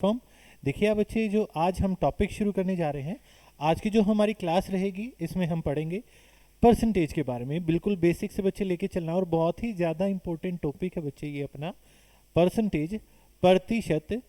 Form. देखिए बच्चे, जो आज हम टॉपिक शुरू करने जा रहे हैं, आज की जो हमारी क्लास रहेगी इसमें हम पढ़ेंगे परसेंटेज के बारे में। बिल्कुल बेसिक से बच्चे लेके चलना, और बहुत ही ज़्यादा इंपॉर्टेंट टॉपिक है बच्चे ये अपना परसेंटेज, प्रतिशत।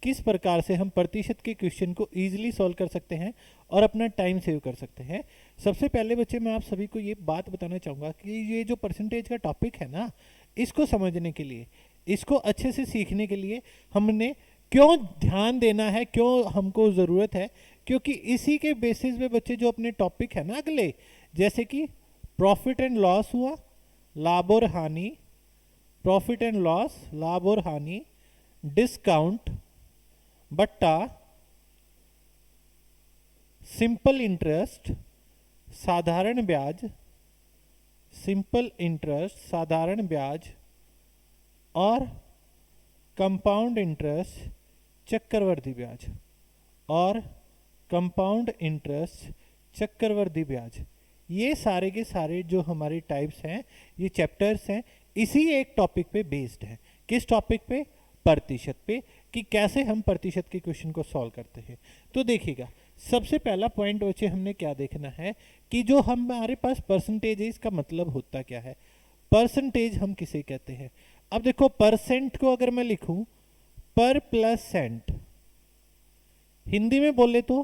किस प्रकार से हम प्रतिशत के क्वेश्चन को ईजिली सॉल्व कर सकते हैं और अपना टाइम सेव कर सकते हैं। सबसे पहले बच्चे मैं आप सभी को ये बात बताना चाहूँगा कि ये जो परसेंटेज का टॉपिक है ना, इसको समझने के लिए, इसको अच्छे से सीखने के लिए हमने क्यों ध्यान देना है, क्यों हमको ज़रूरत है, क्योंकि इसी के बेसिस पे बच्चे जो अपने टॉपिक है ना अगले, जैसे कि प्रॉफिट एंड लॉस हुआ, लाभ और हानि, प्रॉफिट एंड लॉस, लाभ और हानि, डिस्काउंट, बट्टा, सिंपल इंटरेस्ट, साधारण ब्याज, सिंपल इंटरेस्ट, साधारण ब्याज, और कंपाउंड इंटरेस्ट, चक्रवर्ती ब्याज, और कंपाउंड इंटरेस्ट, चक्रवर्ती ब्याज। ये सारे के सारे जो हमारे टाइप्स हैं, ये चैप्टर्स हैं, इसी एक टॉपिक पे बेस्ड है। किस टॉपिक पे? प्रतिशत पे, कि कैसे हम प्रतिशत के क्वेश्चन को सॉल्व करते हैं। तो देखिएगा, सबसे पहला पॉइंट बच्चे हमने क्या देखना है कि जो हमारे पास परसेंटेज है, इसका मतलब होता क्या है। परसेंटेज हम किसे कहते हैं? अब देखो, परसेंट को अगर मैं लिखूं पर प्लस सेंट, हिंदी में बोले तो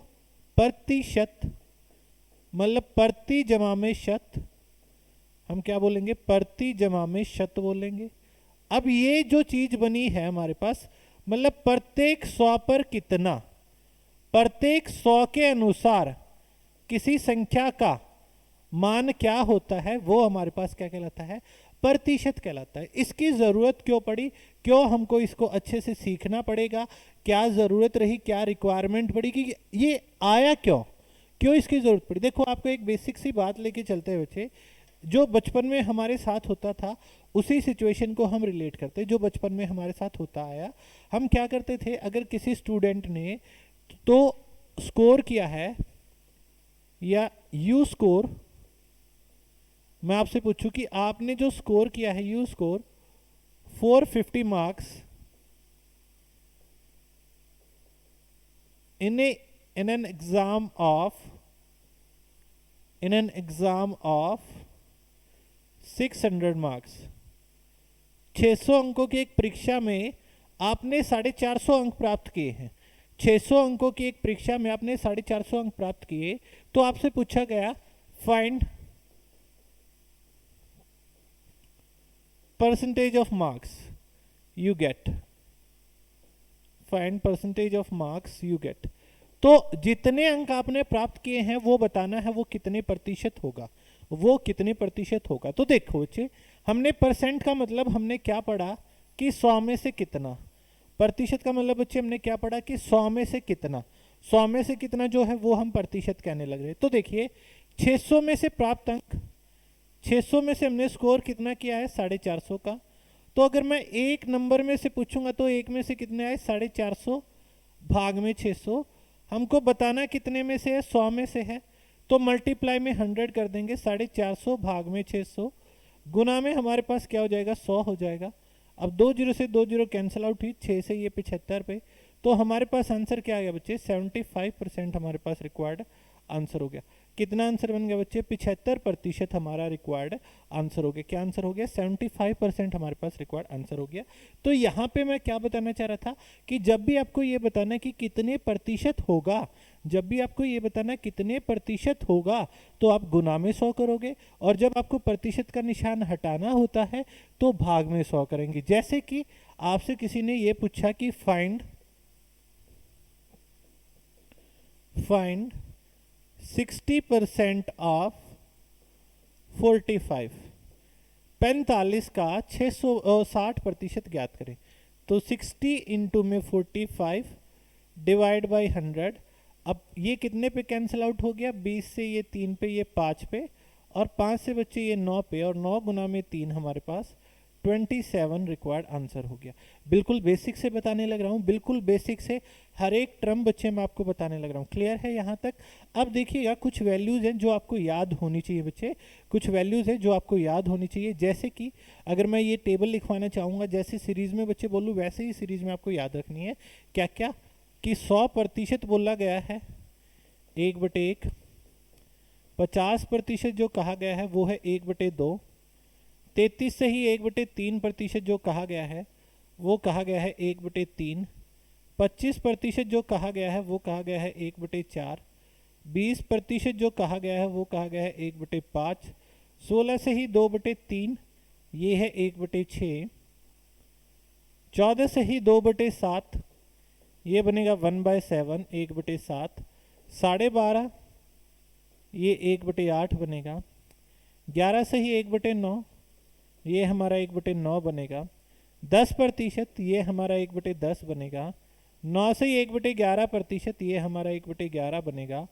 प्रतिशत, मतलब प्रति जमा में शत, हम क्या बोलेंगे? प्रति जमा में शत बोलेंगे। अब ये जो चीज बनी है हमारे पास, मतलब प्रत्येक 100 पर कितना, प्रत्येक 100 के अनुसार किसी संख्या का मान क्या होता है, वो हमारे पास क्या कहलाता है? प्रतिशत कहलाता है। इसकी जरूरत क्यों पड़ी, क्यों हमको इसको अच्छे से सीखना पड़ेगा, क्या जरूरत रही, क्या रिक्वायरमेंट पड़ी, कि ये आया क्यों, क्यों इसकी जरूरत पड़ी। देखो, आपको एक बेसिक सी बात लेके चलते हैं बच्चे, जो बचपन में हमारे साथ होता था उसी सिचुएशन को हम रिलेट करते हैं। जो बचपन में हमारे साथ होता आया, हम क्या करते थे, अगर किसी स्टूडेंट ने तो स्कोर किया है, या यू स्कोर, मैं आपसे पूछूं कि आपने जो स्कोर किया है, you score 450 marks in an exam of 600 marks, 600 अंकों की एक परीक्षा में आपने 450 अंक प्राप्त किए हैं। 600 अंकों की एक परीक्षा में आपने 450 अंक प्राप्त किए, तो आपसे पूछा गया find percentage of marks you get, find percentage of marks you get. तो जितने अंक आपने प्राप्त किए हैं वो बताना है, वो कितने प्रतिशत होगा, वो कितने प्रतिशत होगा। तो देखो बच्चे, हमने परसेंट का मतलब हमने क्या पढ़ा कि 100 में से कितना, प्रतिशत का मतलब बच्चे हमने क्या पढ़ा कि 100 में से कितना, 100 में से कितना जो है वो हम प्रतिशत कहने लग रहे। तो देखिए, 600 में से प्राप्त अंक, 600 में से हमने स्कोर कितना किया है? 450 का। तो अगर मैं एक नंबर में से पूछूंगा तो एक में से कितने आए? 450 भाग में 600, हमको बताना कितने में से है? 100 में से है, तो मल्टीप्लाई में 100 कर देंगे, 450 भाग में 600, गुना में हमारे पास क्या हो जाएगा? 100 हो जाएगा। अब 2 जीरो से 2 जीरो कैंसिल आउट हुई, 6 से ये 75 पे, तो हमारे पास आंसर क्या आ गया बच्चे? 75% हमारे पास रिक्वायर्ड आंसर हो गया। कितना आंसर बन गया बच्चे? 75% हमारा रिक्वायर्ड आंसर हो गया। क्या आंसर हो गया? 75% हमारे पास रिक्वायर्ड आंसर हो गया। तो यहाँ पे मैं क्या बताना चाह रहा था कि जब भी आपको ये बताना है कि कितने प्रतिशत होगा, जब भी आपको ये बताना कितने प्रतिशत होगा, तो आप गुना में 100 करोगे, और जब आपको प्रतिशत का निशान हटाना होता है तो भाग में 100 करेंगे। जैसे कि आपसे किसी ने ये पूछा कि फाइंड 60% ऑफ 45, 45 का 60% ज्ञात करें। तो 60 इंटू में 45 डिवाइड बाई 100। अब ये कितने पे कैंसिल आउट हो गया? 20 से ये 3 पे, ये 5 पे, और 5 से बच्चे ये 9 पे, और 9 गुना में 3 हमारे पास 27 रिक्वायर्ड आंसर हो गया। बिल्कुल बेसिक से बताने लग रहा हूँ, बिल्कुल बेसिक से हर एक टर्म बच्चे मैं आपको बताने लग रहा हूँ। क्लियर है यहाँ तक? अब देखिएगा, कुछ वैल्यूज हैं जो आपको याद होनी चाहिए बच्चे, कुछ वैल्यूज हैं जो आपको याद होनी चाहिए। जैसे कि अगर मैं ये टेबल लिखवाना चाहूँगा, जैसे सीरीज में बच्चे बोलूँ वैसे ही सीरीज में आपको याद रखनी है। क्या क्या? कि 100% बोला गया है 1/1, 50% जो कहा गया है वो है 1/2, 33 से ही 1/3% जो कहा गया है वो कहा गया है 1/3, 25% जो कहा गया है वो कहा गया है 1/4, 20% जो कहा गया है वो कहा गया है 1/5, 16 से ही 2/3 ये है 1/6, 14 से ही 2/7 ये बनेगा 1/7, 1/7, 12.5 ये 1/8 बनेगा, 11 से ही 1/9 ये हमारा 1/9 बनेगा, 10% ये हमारा 1/10 बनेगा, 9 से ही 1/11% ये हमारा 1/11 बनेगा,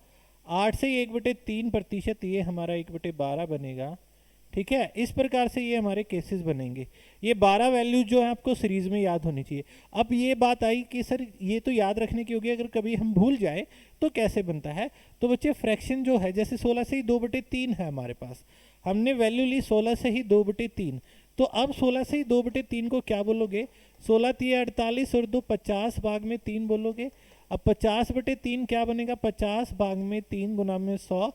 8 से ही 1/3% ये हमारा 1/12 बनेगा। ठीक है, इस प्रकार से ये हमारे केसेस बनेंगे। ये 12 वैल्यूज जो है आपको सीरीज में याद होनी चाहिए। अब ये बात आई कि सर ये तो याद रखने की होगी, अगर कभी हम भूल जाए तो कैसे बनता है। तो बच्चे फ्रैक्शन जो है, जैसे 16 से ही 2/3 है हमारे पास, हमने वैल्यू ली 16 से ही 2/3, तो अब 16 से ही 2/3 को क्या बोलोगे, 16 3 48 और 2 50 भाग में 3 बोलोगे। अब 50/3 क्या बनेगा, 50 भाग में 3 गुना में 100।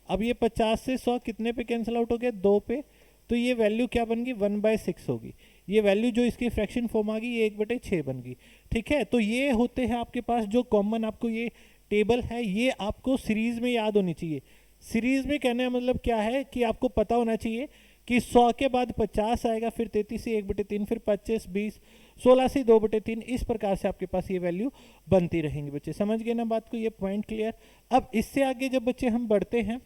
अब ये 50 से 100 कितने पे कैंसिल आउट हो गया, 2 पे, तो ये वैल्यू क्या बन गई, 1/6 होगी। ये वैल्यू जो इसकी फ्रैक्शन फॉर्म आ गई ये 1/6 बन गई। ठीक है, तो ये होते हैं आपके पास जो कॉमन आपको ये टेबल है, ये आपको सीरीज में याद होनी चाहिए। सीरीज में कहने का मतलब क्या है कि आपको पता होना चाहिए कि 100 के बाद 50 आएगा, फिर 33 से 1/3, फिर 25 20, 16 से 2/3, इस प्रकार से आपके पास ये वैल्यू बनती रहेंगी। बच्चे समझ गए ना बात को, ये पॉइंट क्लियर। अब इससे आगे जब बच्चे हम बढ़ते हैं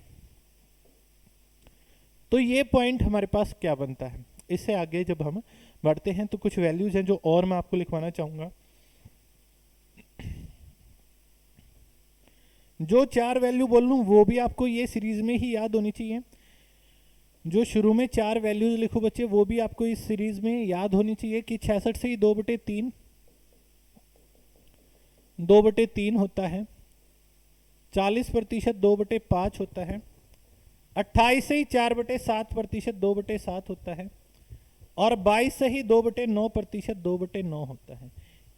तो ये पॉइंट हमारे पास क्या बनता है, इससे आगे जब हम बढ़ते हैं तो कुछ वैल्यूज हैं जो और मैं आपको लिखवाना चाहूंगा। जो 4 वैल्यू बोल लूं वो भी आपको ये सीरीज में ही याद होनी चाहिए। जो शुरू में 4 वैल्यूज लिखो बच्चे वो भी आपको इस सीरीज में याद होनी चाहिए कि 66 से ही 2/3 2/3 होता है, 40% 2/5 होता है, 28 से ही 4/7% 2/7 होता है, और 22 से ही 2/9% 2/9 होता है।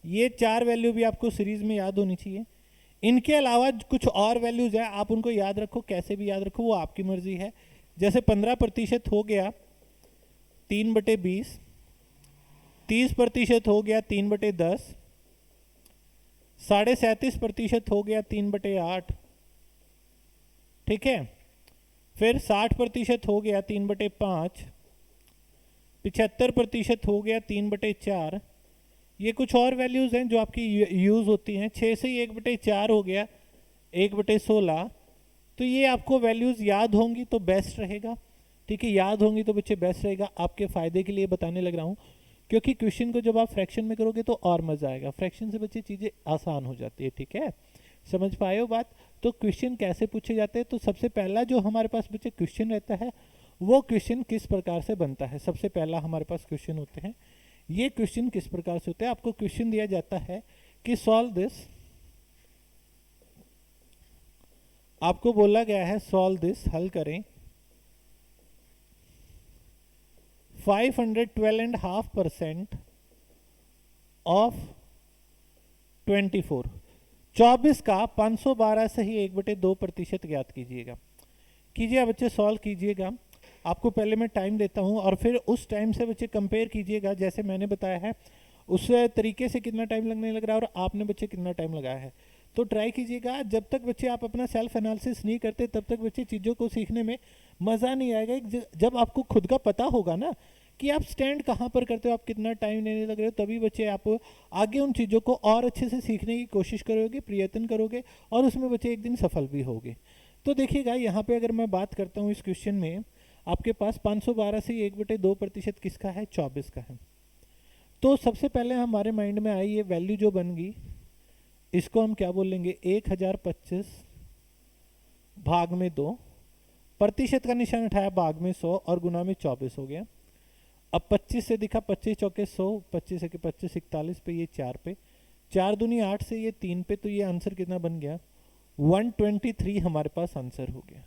ये 4 वैल्यू भी आपको सीरीज में याद होनी चाहिए। इनके अलावा कुछ और वैल्यूज है, आप उनको याद रखो, कैसे भी याद रखो वो आपकी मर्जी है। जैसे 15% हो गया 3/20, 30% हो गया 3/10, 37.5% हो गया 3/8। ठीक है, फिर 60% हो गया 3/5, 75% हो गया 3/4। ये कुछ और वैल्यूज हैं जो आपकी यूज होती हैं। 6 से ही 1/4 हो गया 1/16। तो ये आपको वैल्यूज याद होंगी तो बेस्ट रहेगा। ठीक है, याद होंगी तो बच्चे बेस्ट रहेगा, आपके फायदे के लिए बताने लग रहा हूँ, क्योंकि क्वेश्चन को जब आप फ्रैक्शन में करोगे तो और मजा आएगा। फ्रैक्शन से बच्चे चीजें आसान हो जाती है। ठीक है, समझ पाए हो बात। तो क्वेश्चन कैसे पूछे जाते हैं, तो सबसे पहला जो हमारे पास बच्चे क्वेश्चन रहता है वो क्वेश्चन किस प्रकार से बनता है। सबसे पहला हमारे पास क्वेश्चन होते हैं, ये क्वेश्चन किस प्रकार से होते हैं। आपको क्वेश्चन दिया जाता है कि सॉल्व दिस, आपको बोला गया है सॉल्व दिस, हल करें 512.5% ऑफ 24, 24 का 512 से ही 1/2% ज्ञात कीजिएगा। कीजिए बच्चे, सॉल्व कीजिएगा। आपको पहले मैं टाइम देता हूं और फिर उस टाइम से बच्चे कंपेयर कीजिएगा, जैसे मैंने बताया है उस तरीके से कितना टाइम लगने लग रहा है और आपने बच्चे कितना टाइम लगाया है। तो ट्राई कीजिएगा। जब तक बच्चे आप अपना सेल्फ एनालिसिस नहीं करते तब तक बच्चे चीज़ों को सीखने में मज़ा नहीं आएगा। जब आपको खुद का पता होगा ना कि आप स्टैंड कहाँ पर करते हो, आप कितना टाइम लेने लग रहे हो, तभी बच्चे आप आगे उन चीज़ों को और अच्छे से सीखने की कोशिश करोगे, प्रयत्न करोगे और उसमें बच्चे एक दिन सफल भी होगे। तो देखिएगा यहाँ पे अगर मैं बात करता हूँ इस क्वेश्चन में, आपके पास 512 से 1/2% किसका है, 24 का है। तो सबसे पहले हमारे माइंड में आई ये वैल्यू जो बन गई, इसको हम क्या बोलेंगे, 1025 भाग में 2, प्रतिशत का निशान उठाया, भाग में 100 और गुना में 24 हो गया। अब 25 से दिखा, 25 चौके 100, 25 से 25 41 पे, ये 4 पे, 4 दूनी 8 से ये 3 पे, तो ये आंसर कितना बन गया, 123 हमारे पास आंसर हो गया।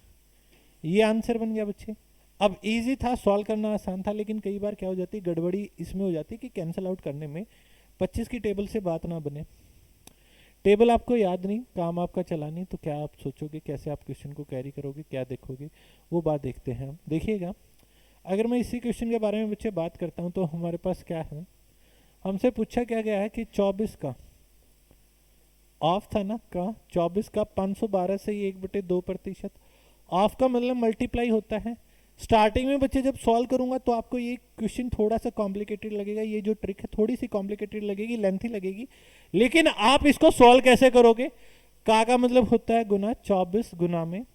ये आंसर बन गया बच्चे। अब इजी था, सॉल्व करना आसान था, लेकिन कई बार क्या हो जाती है, गड़बड़ी इसमें हो जाती है कि कैंसिल आउट करने में 25 की टेबल से बात ना बने। टेबल आपको याद नहीं, काम आपका चला नहीं, तो क्या आप सोचोगे कैसे आप क्वेश्चन को कैरी करोगे, क्या देखोगे, वो बात देखते हैं हम। देखिएगा, अगर मैं इसी क्वेश्चन के बारे में बच्चे बात करता हूँ तो हमारे पास क्या है, हमसे पूछा क्या गया है कि 24 का ऑफ था ना, का 24 का 512 से ही 1/2%। ऑफ का मतलब मल्टीप्लाई होता है। स्टार्टिंग में बच्चे जब सॉल्व करूंगा तो आपको ये क्वेश्चन थोड़ा सा कॉम्प्लिकेटेड लगेगा, ये जो ट्रिक है थोड़ी सी कॉम्प्लिकेटेड लगेगी, लेंथी लगेगी, लेकिन आप इसको सॉल्व कैसे करोगे, का मतलब होता है गुना 24 गुना में,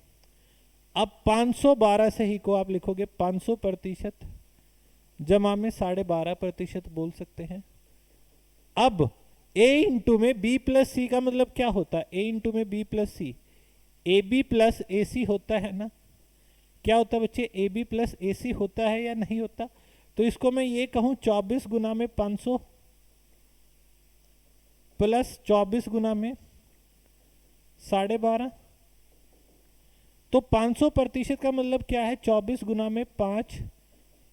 अब 512 से ही को आप लिखोगे 500% जमा में 12.5% बोल सकते हैं। अब a इंटू में b प्लस सी का मतलब क्या होता है, a इंटू में b plus C, A B plus A C होता है ना, क्या होता है बच्चे, ए बी प्लस ए सी होता है या नहीं होता। तो इसको मैं ये कहूं 24 गुना में 500 प्लस 24 गुना में 12.5, तो 500% का मतलब क्या है, 24 गुना में 5,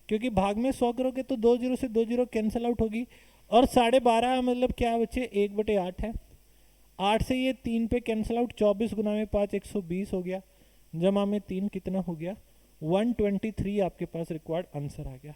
क्योंकि भाग में 100 करोगे तो 2 जीरो से 2 जीरो कैंसिल आउट होगी, और 12.5 मतलब क्या है बच्चे, 1/8 है, 8 से ये 3 पे कैंसिल आउट, 24 गुना में 5 120 हो गया, जमा में 3 कितना हो गया, 123 आपके पास रिक्वायर्ड आंसर आ गया।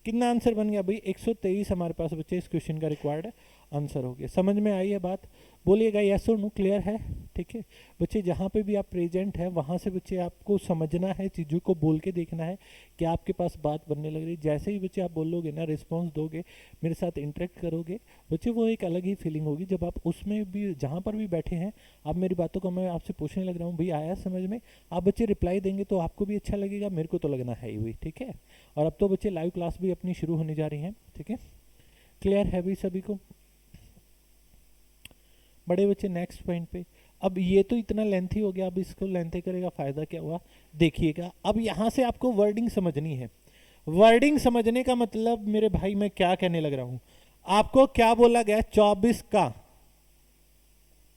कितना आंसर बन गया भाई, 123 हमारे पास बच्चे इस क्वेश्चन का रिक्वायर्ड आंसर हो गया। समझ में आई है बात, बोलिएगा यस और नो, क्लियर है। ठीक है बच्चे, जहाँ पे भी आप प्रेजेंट है वहाँ से बच्चे आपको समझना है, चीज़ों को बोल के देखना है कि आपके पास बात बनने लग रही। जैसे ही बच्चे आप बोलोगे ना, रिस्पॉन्स दोगे, मेरे साथ इंटरेक्ट करोगे बच्चे, वो एक अलग ही फीलिंग होगी। जब आप उसमें भी जहाँ पर भी बैठे हैं, आप मेरी बातों को मैं आपसे पूछने लग रहा हूँ, भाई आया समझ में, आप बच्चे रिप्लाई देंगे तो आपको भी अच्छा लगेगा, मेरे को तो लगना है ही हुई। ठीक है, और अब तो बच्चे लाइव क्लास भी अपनी शुरू होने जा रही हैं। ठीक है, क्लियर है भी सभी को। बड़े बच्चे नेक्स्ट पॉइंट पे, अब ये तो इतना लेंथी हो गया, अब इसको लेंथी करेगा फायदा क्या हुआ, देखिएगा। अब यहाँ से आपको वर्डिंग समझनी है। वर्डिंग समझने का मतलब मेरे भाई मैं क्या कहने लग रहा हूँ, आपको क्या बोला गया, 24 का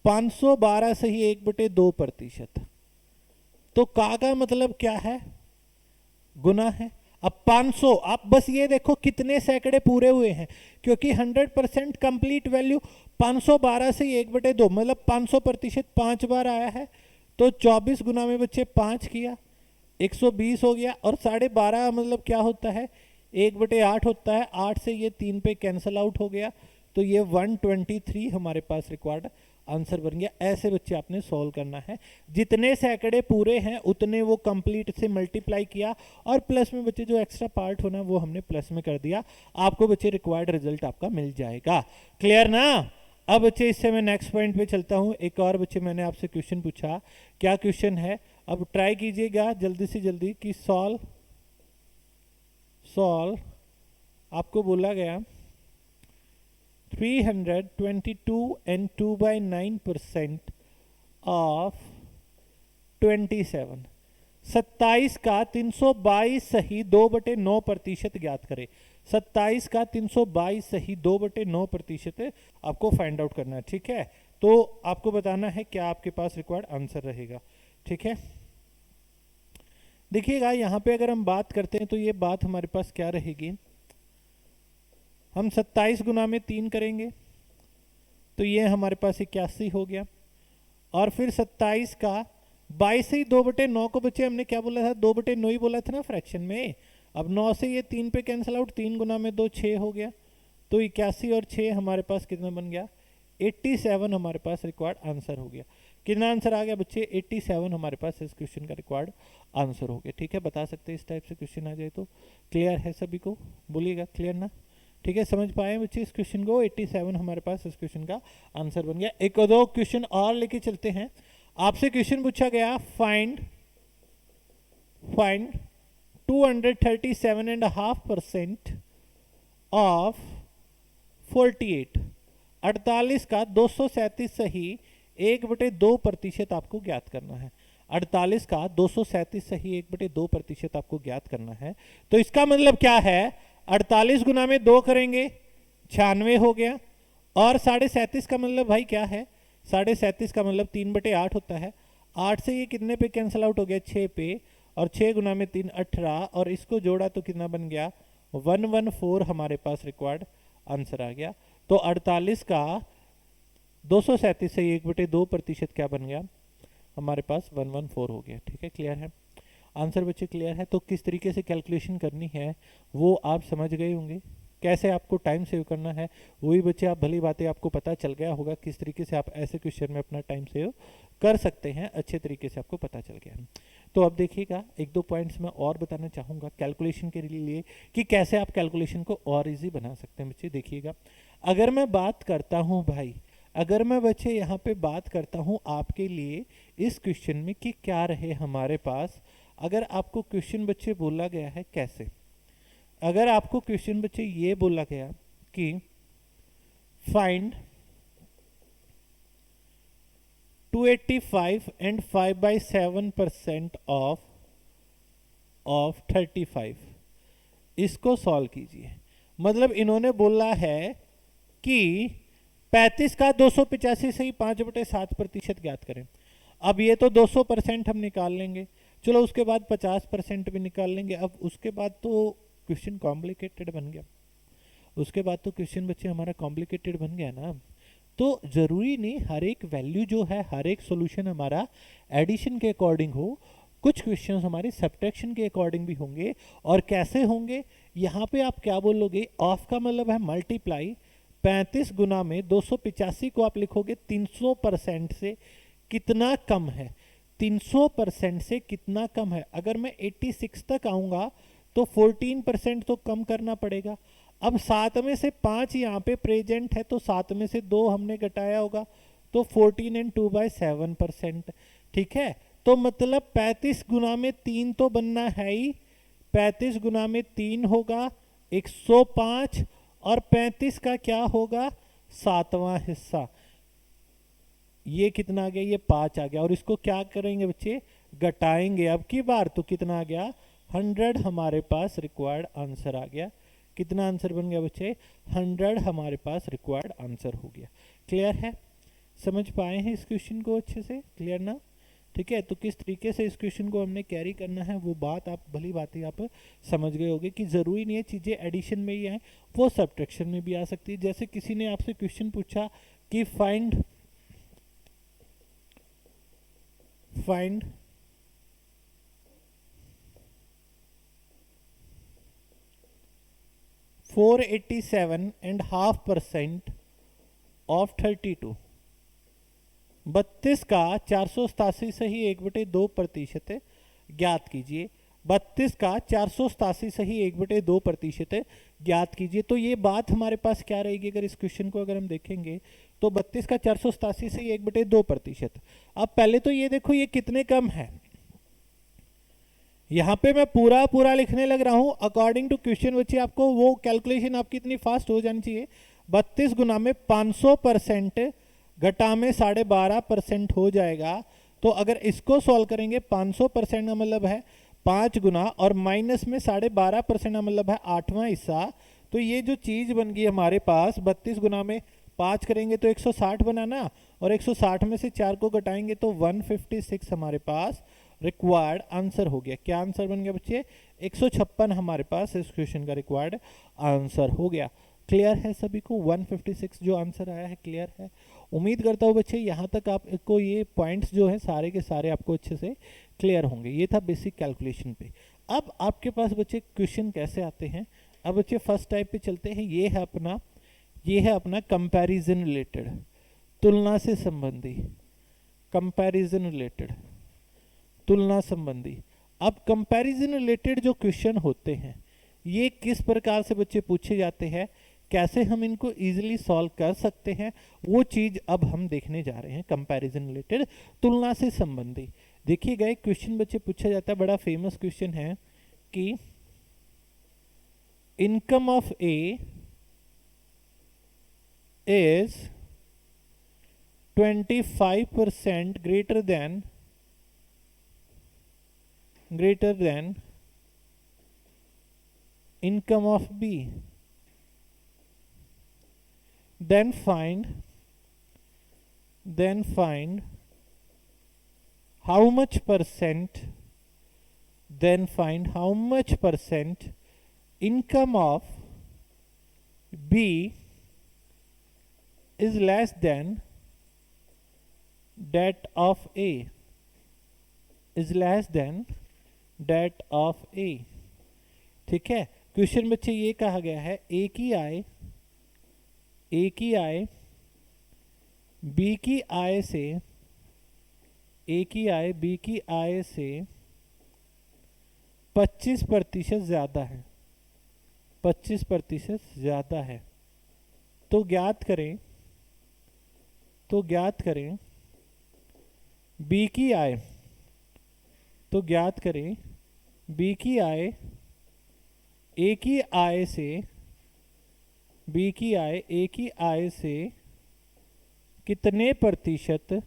512 से ही 1/2%, तो का मतलब क्या है, गुना है। अब 500, आप बस ये देखो कितने सैकड़े पूरे हुए हैं, क्योंकि 100% कंप्लीट वैल्यू 512 से 1/2 मतलब 500% 5 बार आया है, तो 24 गुना में बच्चे 5 किया, 120 हो गया, और 12.5 मतलब क्या होता है, 1/8 होता है, 8 से ये 3 पे कैंसल आउट हो गया, तो ये 123 हमारे पास रिक्वायर्ड आंसर बन गया। ऐसे बच्चे आपने सॉल्व करना है, जितने सैकड़े पूरे हैं उतने वो कंप्लीट से मल्टीप्लाई किया, और प्लस में बच्चे जो एक्स्ट्रा पार्ट होना वो हमने प्लस में कर दिया, आपको बच्चे रिक्वायर्ड रिजल्ट आपका मिल जाएगा। क्लियर ना। अब बच्चे इससे मैं नेक्स्ट पॉइंट पे चलता हूं। एक और बच्चे मैंने आपसे क्वेश्चन पूछा, क्या क्वेश्चन है, अब ट्राई कीजिएगा जल्दी से जल्दी कि सॉल्व आपको बोला गया 322 and 2/9% ऑफ 27, 27 का 322 सही 2/9% ज्ञात करें। 27 का 322 सही 2/9% आपको फाइंड आउट करना है। ठीक है, तो आपको बताना है क्या आपके पास रिक्वायर्ड आंसर रहेगा। ठीक है, देखिएगा यहाँ पे अगर हम बात करते हैं तो ये बात हमारे पास क्या रहेगी, हम 27 गुना में 3 करेंगे तो ये हमारे पास 81 हो गया, और फिर 27 का 22 से 2/9 को बच्चे हमने क्या बोला था, 2/9 ही बोला था ना फ्रैक्शन में। अब 9 से ये 3 पे कैंसिल आउट, 3 गुना में 2 6 हो गया, तो 81 और 6 हमारे पास कितना बन गया, 87 हमारे पास रिक्वायर्ड आंसर हो गया। कितना आंसर आ गया बच्चे, 87 हमारे पास इस क्वेश्चन का रिक्वायर्ड आंसर हो गया। ठीक है, बता सकते हैं इस टाइप से क्वेश्चन आ जाए तो। क्लियर है सभी को, बोलिएगा क्लियर ना। ठीक है, समझ पाए बच्चे इस क्वेश्चन को, 87 हमारे पास इस क्वेश्चन का आंसर बन गया। एक दो क्वेश्चन और लेके चलते हैं। आपसे क्वेश्चन पूछा गया, फाइंड 237.5% ऑफ 48, 48 का 237 सही 1/2% आपको ज्ञात करना है। 48 का 237 सही 1/2% आपको ज्ञात करना है। तो इसका मतलब क्या है, 48 गुना में 2 करेंगे 96 हो गया, और 37.5 का मतलब भाई क्या है, 37.5 का मतलब 3/8 होता है, 8 से ये कितने पे कैंसिल आउट हो गया, 6 पे, और 6 गुना में 3 18, और इसको जोड़ा तो कितना बन गया 114 हमारे पास रिक्वायर्ड आंसर आ गया। तो 48 का 237 से 1/2% क्या बन गया हमारे पास 114 हो गया। ठीक है, क्लियर है आंसर बच्चे, क्लियर है। तो किस तरीके से कैलकुलेशन करनी है वो आप समझ गए होंगे, कैसे आपको टाइम सेव करना है वही बच्चे आप भली बातें आपको पता चल गया होगा, किस तरीके से आप ऐसे क्वेश्चन में अपना टाइम सेव कर सकते हैं, अच्छे तरीके से आपको पता चल गया। तो अब देखिएगा एक दो पॉइंट्स मैं और बताना चाहूँगा कैलकुलेशन के लिए कि कैसे आप कैलकुलेशन को और ईजी बना सकते हैं। बच्चे देखिएगा, अगर मैं बात करता हूँ भाई, अगर मैं बच्चे यहाँ पे बात करता हूँ आपके लिए इस क्वेश्चन में कि क्या रहे हमारे पास, अगर आपको क्वेश्चन बच्चे बोला गया है कैसे, अगर आपको क्वेश्चन बच्चे ये बोला गया कि फाइंड 285 एंड 5/7% ऑफ 35, इसको सॉल्व कीजिए। मतलब इन्होंने बोला है कि 35 का 285 से ही 5/7% ज्ञात करें। अब ये तो 200% हम निकाल लेंगे, चलो उसके बाद 50% भी निकाल लेंगे। अब उसके बाद तो क्वेश्चन कॉम्प्लिकेटेड बन गया, उसके बाद तो क्वेश्चन बच्चे हमारा कॉम्प्लिकेटेड बन गया ना। तो जरूरी नहीं हर एक वैल्यू जो है, हर एक सॉल्यूशन हमारा एडिशन के अकॉर्डिंग हो, कुछ क्वेश्चंस हमारे सब्ट्रैक्शन के अकॉर्डिंग भी होंगे। और कैसे होंगे, यहाँ पे आप क्या बोलोगे, ऑफ का मतलब है मल्टीप्लाई, 35 गुना में 285 को आप लिखोगे 300% से कितना कम है, 300% से कितना कम है। अगर मैं 86 तक आऊंगा तो 14% तो कम करना पड़ेगा। अब 7 में से 5 यहाँ पे प्रेजेंट है तो 7 में से 2 हमने घटाया होगा, तो 14 एंड 2/7%। ठीक है, तो मतलब 35 गुना में 3 तो बनना है ही, 35 गुना में 3 होगा 105, और 35 का क्या होगा 7वां हिस्सा, ये कितना आ गया, ये 5 आ गया। और इसको क्या करेंगे बच्चे, घटाएंगे अब की बार, तो कितना आ गया 100 हमारे पास रिक्वायर्ड आंसर आ गया। कितना आंसर बन गया बच्चे, 100 हमारे पास रिक्वायर्ड आंसर हो गया। क्लियर है, समझ पाए हैं इस क्वेश्चन को अच्छे से, क्लियर ना। ठीक है, तो किस तरीके से इस क्वेश्चन को हमने कैरी करना है वो बात आप भली बात ही आप समझ गए होंगे कि जरूरी नहीं है चीजें एडिशन में ही आए, वो सब्ट्रैक्शन में भी आ सकती है। जैसे किसी ने आपसे क्वेश्चन पूछा कि फाइंड 487.5% ऑफ 32, 32 का 487 से ही 1/2% ज्ञात कीजिए। 32 का 487 से ही 1/2% ज्ञात कीजिए। तो ये बात हमारे पास क्या रहेगी, अगर इस क्वेश्चन को अगर हम देखेंगे तो 32 का 487 से 1/2%। अब पहले तो ये देखो ये कितने कम है, यहां पे मैं पूरा पूरा लिखने लग रहा हूं अकॉर्डिंग टू क्वेश्चन। बच्चे आपको वो कैलकुलेशन आपकी इतनी फास्ट हो जानी चाहिए। 32 गुना में 500% घटा में 12.5% हो जाएगा। तो अगर इसको सॉल्व करेंगे 500% का मतलब है 5 गुना, और माइनस में 12.5% का मतलब है 8वां हिस्सा। तो ये जो चीज बन गई हमारे पास 32 गुना में 5 करेंगे तो 160 बनाना, और 160 में से 4 को घटाएंगे तो 156 हमारे पास रिक्वायर्ड आंसर हो गया। क्या आंसर बन गया बच्चे, 156 हमारे पास इस क्वेश्चन का रिक्वायर्ड आंसर हो गया। क्लियर है सभी को, 156 जो आंसर आया है क्लियर है। उम्मीद करता हूँ बच्चे यहाँ तक आपको ये पॉइंट्स जो है सारे के सारे आपको अच्छे से क्लियर होंगे। ये था बेसिक कैलकुलेशन पे। अब आपके पास बच्चे क्वेश्चन कैसे आते हैं, अब बच्चे फर्स्ट टाइप पे चलते हैं। ये है अपना कंपैरिजन रिलेटेड, तुलना से संबंधी, कंपैरिजन रिलेटेड, तुलना संबंधी। अब कंपैरिजन रिलेटेड जो क्वेश्चन होते हैं ये किस प्रकार से बच्चे पूछे जाते हैं, कैसे हम इनको इजीली सॉल्व कर सकते हैं, वो चीज अब हम देखने जा रहे हैं। कंपैरिजन रिलेटेड, तुलना से संबंधी। देखिएगा एक क्वेश्चन बच्चे पूछा जाता है, बड़ा फेमस क्वेश्चन है कि income of A is 25% greater than income of B, then find how much percent income of B is less than that of A is less than that of A. ठीक है, question बच्चे ये कहा गया है ए की आय बी की आय से ए की आय बी की आय से 25% ज्यादा है, 25% ज्यादा है। तो ज्ञात करें बी की आय, तो ज्ञात करें बी की आय ए की आय से बी की आय ए की आय से कितने प्रतिशत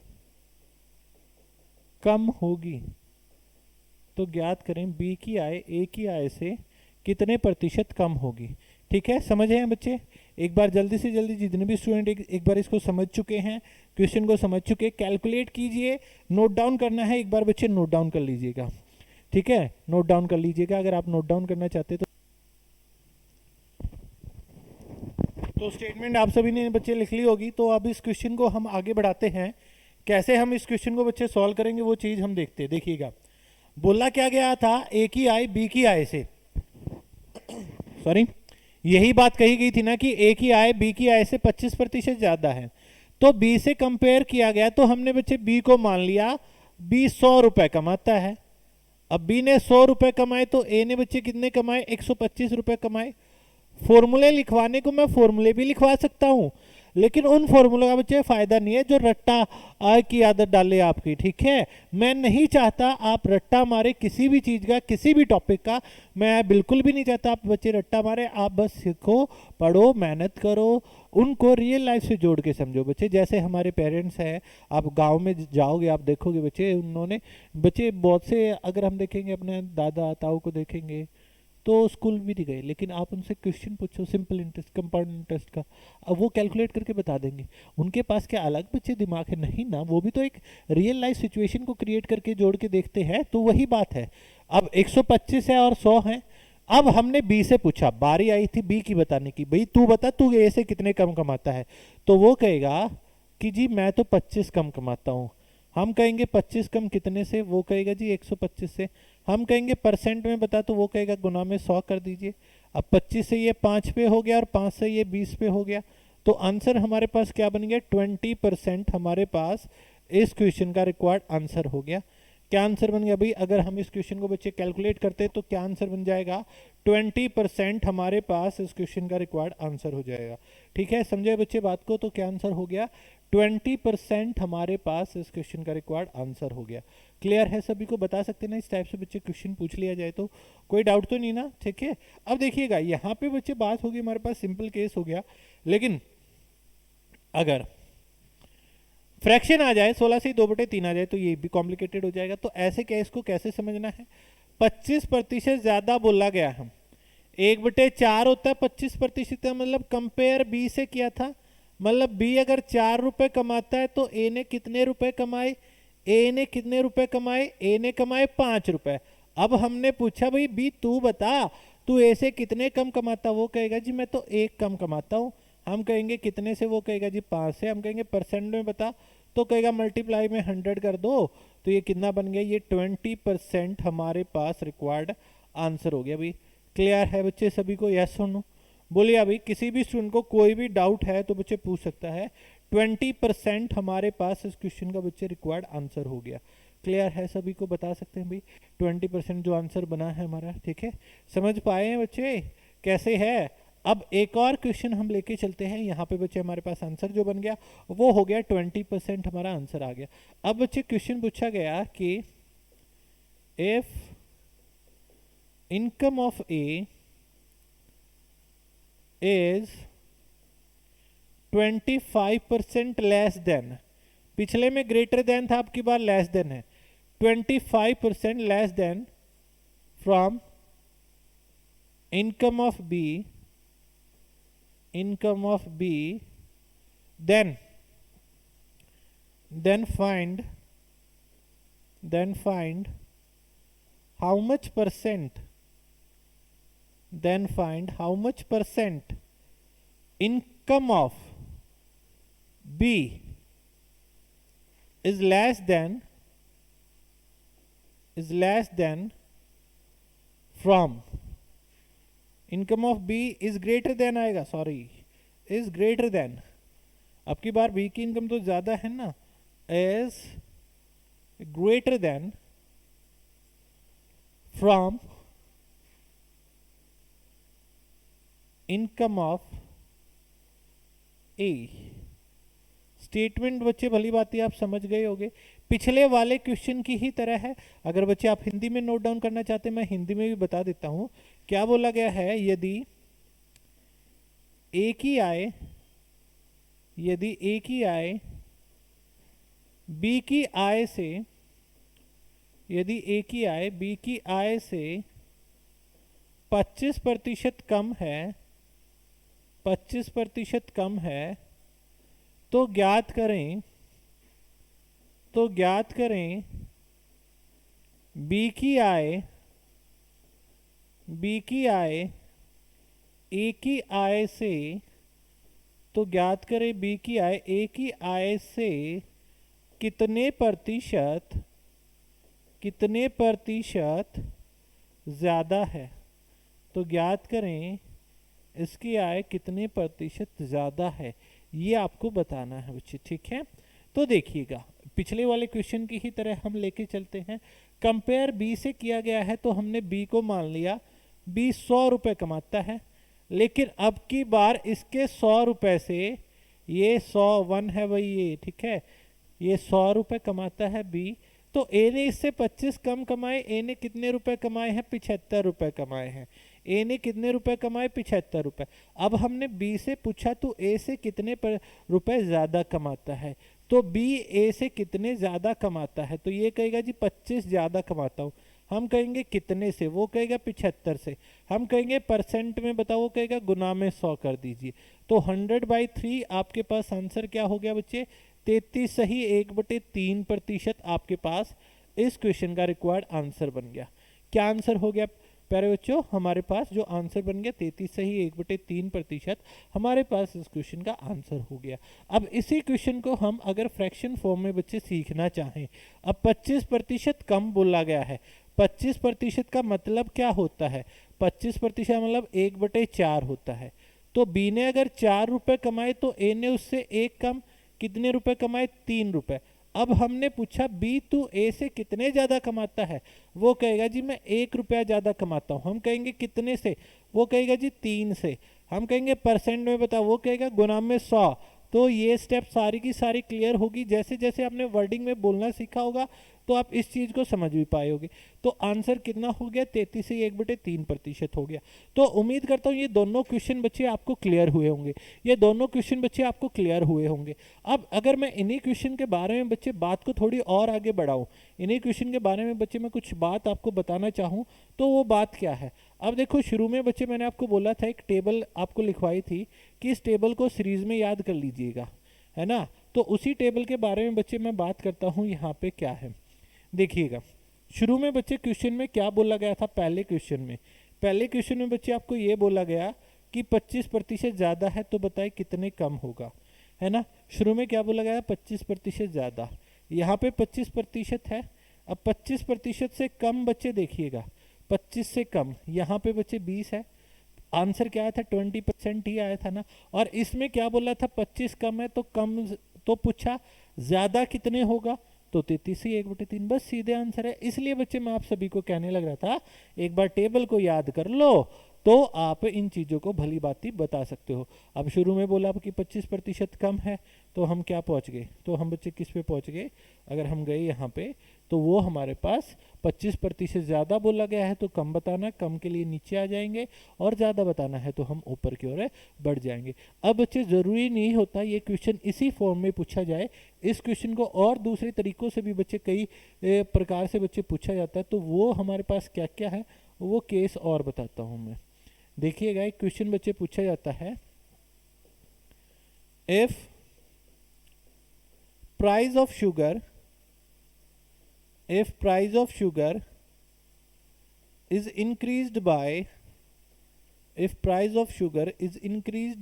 कम होगी। तो ज्ञात करें बी की आय ए की आय से कितने प्रतिशत कम होगी। ठीक है, समझे हैं बच्चे? एक बार जल्दी से जल्दी जितने भी स्टूडेंट एक बार इसको समझ चुके हैं, क्वेश्चन को समझ चुके, कैलकुलेट कीजिए, नोट डाउन करना है, एक बार बच्चे नोट डाउन कर लीजिएगा। ठीक है, नोट डाउन कर लीजिएगा अगर आप नोट डाउन करना चाहते तो स्टेटमेंट आप सभी ने बच्चे लिख ली होगी। तो अब इस क्वेश्चन को हम आगे बढ़ाते हैं, कैसे हम इस क्वेश्चन को बच्चे सॉल्व करेंगे वो चीज हम देखते हैं। देखिएगा, बोला क्या गया था, ए की आय बी की आय से सॉरी यही बात कही गई थी ना कि ए की आय बी की आय से 25% ज्यादा है। तो बी से कंपेयर किया गया, तो हमने बच्चे बी को मान लिया बी 100 रुपए कमाता है। अब बी ने 100 रुपए कमाए तो ए ने बच्चे कितने कमाए, 125 रुपए कमाए। फॉर्मूले लिखवाने को मैं फॉर्मूले भी लिखवा सकता हूं, लेकिन उन फॉर्मूले का बच्चे फायदा नहीं है जो रट्टा आय की आदत डाले आपकी। ठीक है, मैं नहीं चाहता आप रट्टा मारे किसी भी चीज का, किसी भी टॉपिक का, मैं बिल्कुल भी नहीं चाहता आप बच्चे रट्टा मारे। आप बस सीखो, पढ़ो, मेहनत करो, उनको रियल लाइफ से जोड़ के समझो बच्चे। जैसे हमारे पेरेंट्स हैं, आप गांव में जाओगे आप देखोगे बच्चे, उन्होंने बच्चे बहुत से, अगर हम देखेंगे अपने दादा ताऊ को देखेंगे तो स्कूल भी नहीं गए, लेकिन आप उनसे क्वेश्चन पूछो सिंपल इंटरेस्ट, कंपाउंड इंटरेस्ट का, अब वो कैलकुलेट करके बता देंगे। उनके पास क्या अलग बच्चे दिमाग है? नहीं ना, वो भी तो एक रियल लाइफ सिचुएशन को क्रिएट करके जोड़ के देखते हैं। तो वही बात है, अब 125 है और 100 है। अब हमने बी से पूछा, बारी आई थी बी की बताने की, भाई तू बता तू ए से कितने कम कमाता है। तो वो कहेगा कि जी मैं तो 25 कम कमाता हूँ। हम कहेंगे 25 कम कितने से, वो कहेगा जी 125 से। हम कहेंगे परसेंट में बता, तो वो कहेगा गुना में 100 कर दीजिए। अब 25 से ये 5 पे हो गया और 5 से ये 20 पे हो गया। तो आंसर हमारे पास क्या बन गया, 20% हमारे पास इस क्वेश्चन का रिक्वायर्ड आंसर हो गया। क्या आंसर बन गया भाई? अगर हम इस क्वेश्चन को बच्चे कैलकुलेट करते तो क्या आंसर बन जाएगा, 20% हमारे पास इस क्वेश्चन का रिक्वायर्ड आंसर हो जाएगा। ठीक है, समझे बच्चे बात को? तो क्या आंसर हो गया, 20% हमारे पास इस क्वेश्चन का रिक्वायर्ड आंसर हो गया। क्लियर है सभी को? बता सकते ना इस टाइप से बच्चे क्वेश्चन पूछ लिया जाए तो? कोई डाउट तो नहीं ना? ठीक है, अब देखिएगा यहाँ पे बच्चे बात होगी, हमारे पास सिंपल केस हो गया, लेकिन अगर फ्रैक्शन आ जाए, 16 से 2/3 आ जाए तो ये भी कॉम्प्लिकेटेड हो जाएगा। तो ऐसे केस को कैसे समझना है, 25% ज्यादा बोला गया हम, 1/4 होता है 25%, मतलब कंपेयर बी से किया था, मतलब बी अगर 4 रुपए कमाता है तो ए ने कितने रुपए कमाए, ए ने कितने रुपए कमाए, ए ने कमाए 5 रुपए। अब हमने पूछा भाई बी तू बता तू ए से कितने कम कमाता, वो कहेगा जी मैं तो 1 कम कमाता हूँ। हम कहेंगे कितने से, वो कहेगा जी 5 से। हम कहेंगे परसेंट में बता, तो कहेगा मल्टीप्लाई में 100 कर दो। तो ये कितना बन गया, ये 20% हमारे पास रिक्वायर्ड आंसर हो गया। भाई क्लियर है बच्चे सभी को? यस और नो बोलिए। अभी किसी भी स्टूडेंट को कोई भी डाउट है तो बच्चे पूछ सकता है। 20% हमारे पास इस क्वेश्चन का बच्चे रिक्वायर्ड आंसर हो गया। क्लियर है सभी को? बता सकते हैं भाई 20% जो आंसर बना है हमारा। ठीक है, समझ पाए हैं बच्चे कैसे है? अब एक और क्वेश्चन हम लेके चलते हैं। यहाँ पे बच्चे हमारे पास आंसर जो बन गया वो हो गया 20% हमारा आंसर आ गया। अब बच्चे क्वेश्चन पूछा गया कि if income of A is 25% less then, पिछले में ग्रेटर देन था, आपकी बार लेस देन है, 25% less than from income of B, income of B, then find how much percent, then find how much percent income of B is less than from income of B is greater than आएगा, sorry is greater than, अब की बार B की income तो ज्यादा है ना, is greater then from income of A. Statement बच्चे भली बात है, आप समझ गए होंगे, पिछले वाले क्वेश्चन की ही तरह है। अगर बच्चे आप हिंदी में नोट डाउन करना चाहते हैं, मैं हिंदी में भी बता देता हूं। क्या बोला गया है, यदि ए की आय बी की आय से, यदि ए की आय बी की आय से 25% कम है, 25% कम है, तो ज्ञात करें बी की आय ए की आय से, तो ज्ञात करें बी की आय ए की आय से कितने प्रतिशत ज्यादा है। तो ज्ञात करें इसकी आय कितने प्रतिशत ज्यादा है, ये आपको बताना है बच्चे, ठीक है। तो देखिएगा, पिछले वाले क्वेश्चन की ही तरह हम लेके चलते हैं। कंपेयर बी से किया गया है, तो हमने बी को मान लिया, बी 100 रुपए कमाता है, लेकिन अब की बार इसके 100 रुपए से, ये 101 है वही ये, ठीक है, ये 100 रुपए कमाता है बी, तो ए ने इससे 25 कम कमाए, ए ने कितने रुपए कमाए हैं, 75 रुपए कमाए हैं। ए ने कितने रुपए कमाए, 75 रुपए। अब हमने बी से पूछा तो ए से कितने रुपए ज्यादा कमाता है, तो बी ए से कितने ज्यादा कमाता है, तो ये कहेगा जी 25 ज्यादा कमाता हूं। हम कहेंगे कितने से, वो कहेगा 75 से। हम कहेंगे परसेंट में बताओ, वो कहेगा गुना में 100 कर दीजिए। तो 100/3 आपके पास आंसर क्या हो गया बच्चे, 33 सही 1/3% आपके पास इस क्वेश्चन का रिक्वायर्ड आंसर बन गया। क्या आंसर हो गया प्यारे बच्चों, हमारे पास जो आंसर बन गया 33 सही 1/3% हमारे पास इस क्वेश्चन का आंसर हो गया। अब इसी क्वेश्चन को हम अगर फ्रैक्शन फॉर्म में बच्चे सीखना चाहें, अब 25% कम बोला गया है, 25% का मतलब क्या होता है, 25% मतलब 1/4 होता है। तो बी ने अगर 4 रुपए कमाए, तो ए ने उससे एक कम कितने रुपए कमाए, 3 रुपए। अब हमने पूछा बी तू ए से कितने ज्यादा कमाता है, वो कहेगा जी मैं 1 रुपया ज्यादा कमाता हूं। हम कहेंगे कितने से, वो कहेगा जी 3 से। हम कहेंगे परसेंट में बताओ, वो कहेगा गुना में 100। तो ये स्टेप सारी की सारी क्लियर होगी। जैसे जैसे आपने वर्डिंग में बोलना सीखा होगा, तो आप इस चीज को समझ भी पाए होगे। तो आंसर कितना हो गया, 33 से 1/3% हो गया। तो उम्मीद करता हूँ ये दोनों क्वेश्चन बच्चे आपको क्लियर हुए होंगे, ये दोनों क्वेश्चन बच्चे आपको क्लियर हुए होंगे। अब अगर मैं इन्हीं क्वेश्चन के बारे में बच्चे बात को थोड़ी और आगे बढ़ाऊं, इन्हीं क्वेश्चन के बारे में बच्चे मैं कुछ बात आपको बताना चाहूँ, तो वो बात क्या है। अब देखो, शुरू में बच्चे मैंने आपको बोला था, एक टेबल आपको लिखवाई थी कि इस टेबल को सीरीज में याद कर लीजिएगा, है ना। तो उसी टेबल के बारे में बच्चे मैं बात करता हूँ। यहाँ पे क्या है देखिएगा, शुरू में बच्चे क्वेश्चन में क्या बोला गया था, पहले क्वेश्चन में बच्चे आपको ये बोला गया कि 25% ज्यादा है, तो बताए कितने कम होगा, है ना। शुरू में क्या बोला गया, 25% ज्यादा, यहाँ पे 25% है। अब 25% से कम बच्चे देखिएगा, 25 से कम, यहाँ पे बच्चे 20 है। आंसर क्या आया था, 20% ही आया था ना। और इसमें क्या बोला था, 25 कम है, तो कम, तो पूछा ज्यादा कितने होगा, तो 33 ही 1/3, बस सीधे आंसर है। इसलिए बच्चे मैं आप सभी को कहने लग रहा था, एक बार टेबल को याद कर लो, तो आप इन चीजों को भली बात बता सकते हो। अब शुरू में बोला कि 25% कम है, तो हम क्या पहुंच गए, तो हम बच्चे किस पे पहुंच गए, अगर हम गए यहाँ पे, तो वो हमारे पास 25% ज्यादा बोला गया है, तो कम बताना, कम के लिए नीचे आ जाएंगे, और ज्यादा बताना है तो हम ऊपर की ओर बढ़ जाएंगे। अब बच्चे जरूरी नहीं होता ये क्वेश्चन इसी फॉर्म में पूछा जाए, इस क्वेश्चन को और दूसरे तरीकों से भी बच्चे कई प्रकार से बच्चे पूछा जाता है। तो वो हमारे पास क्या क्या है, वो केस और बताता हूं मैं। देखिएगा, एक क्वेश्चन बच्चे पूछा जाता है, if price of sugar is increased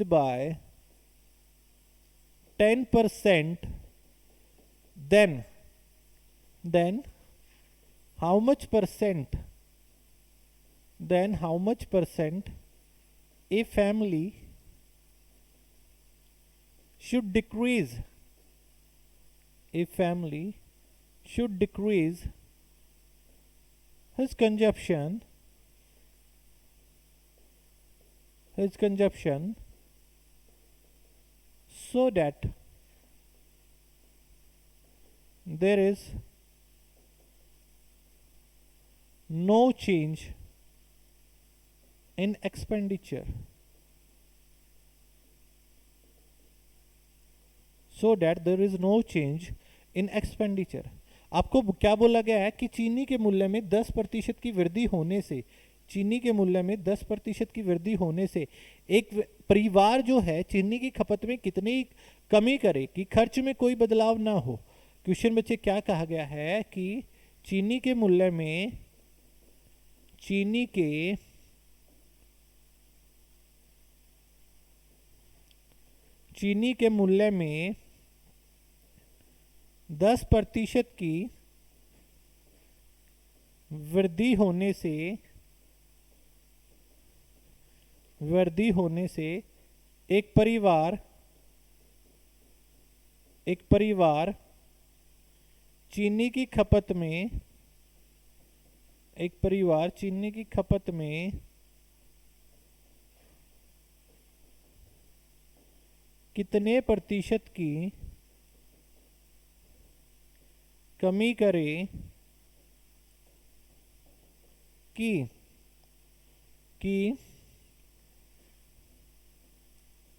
by 10%, then then how much percent a family should decrease his consumption so that there is no change in expenditure, आपको क्या बोला गया है कि चीनी के मूल्य में 10% की वृद्धि होने से एक परिवार जो है चीनी की खपत में कितनी कमी करे कि खर्च में कोई बदलाव ना हो। क्वेश्चन बच्चे क्या कहा गया है कि चीनी के मूल्य में 10% की वृद्धि होने से एक परिवार चीनी की खपत में कितने प्रतिशत की कमी करे कि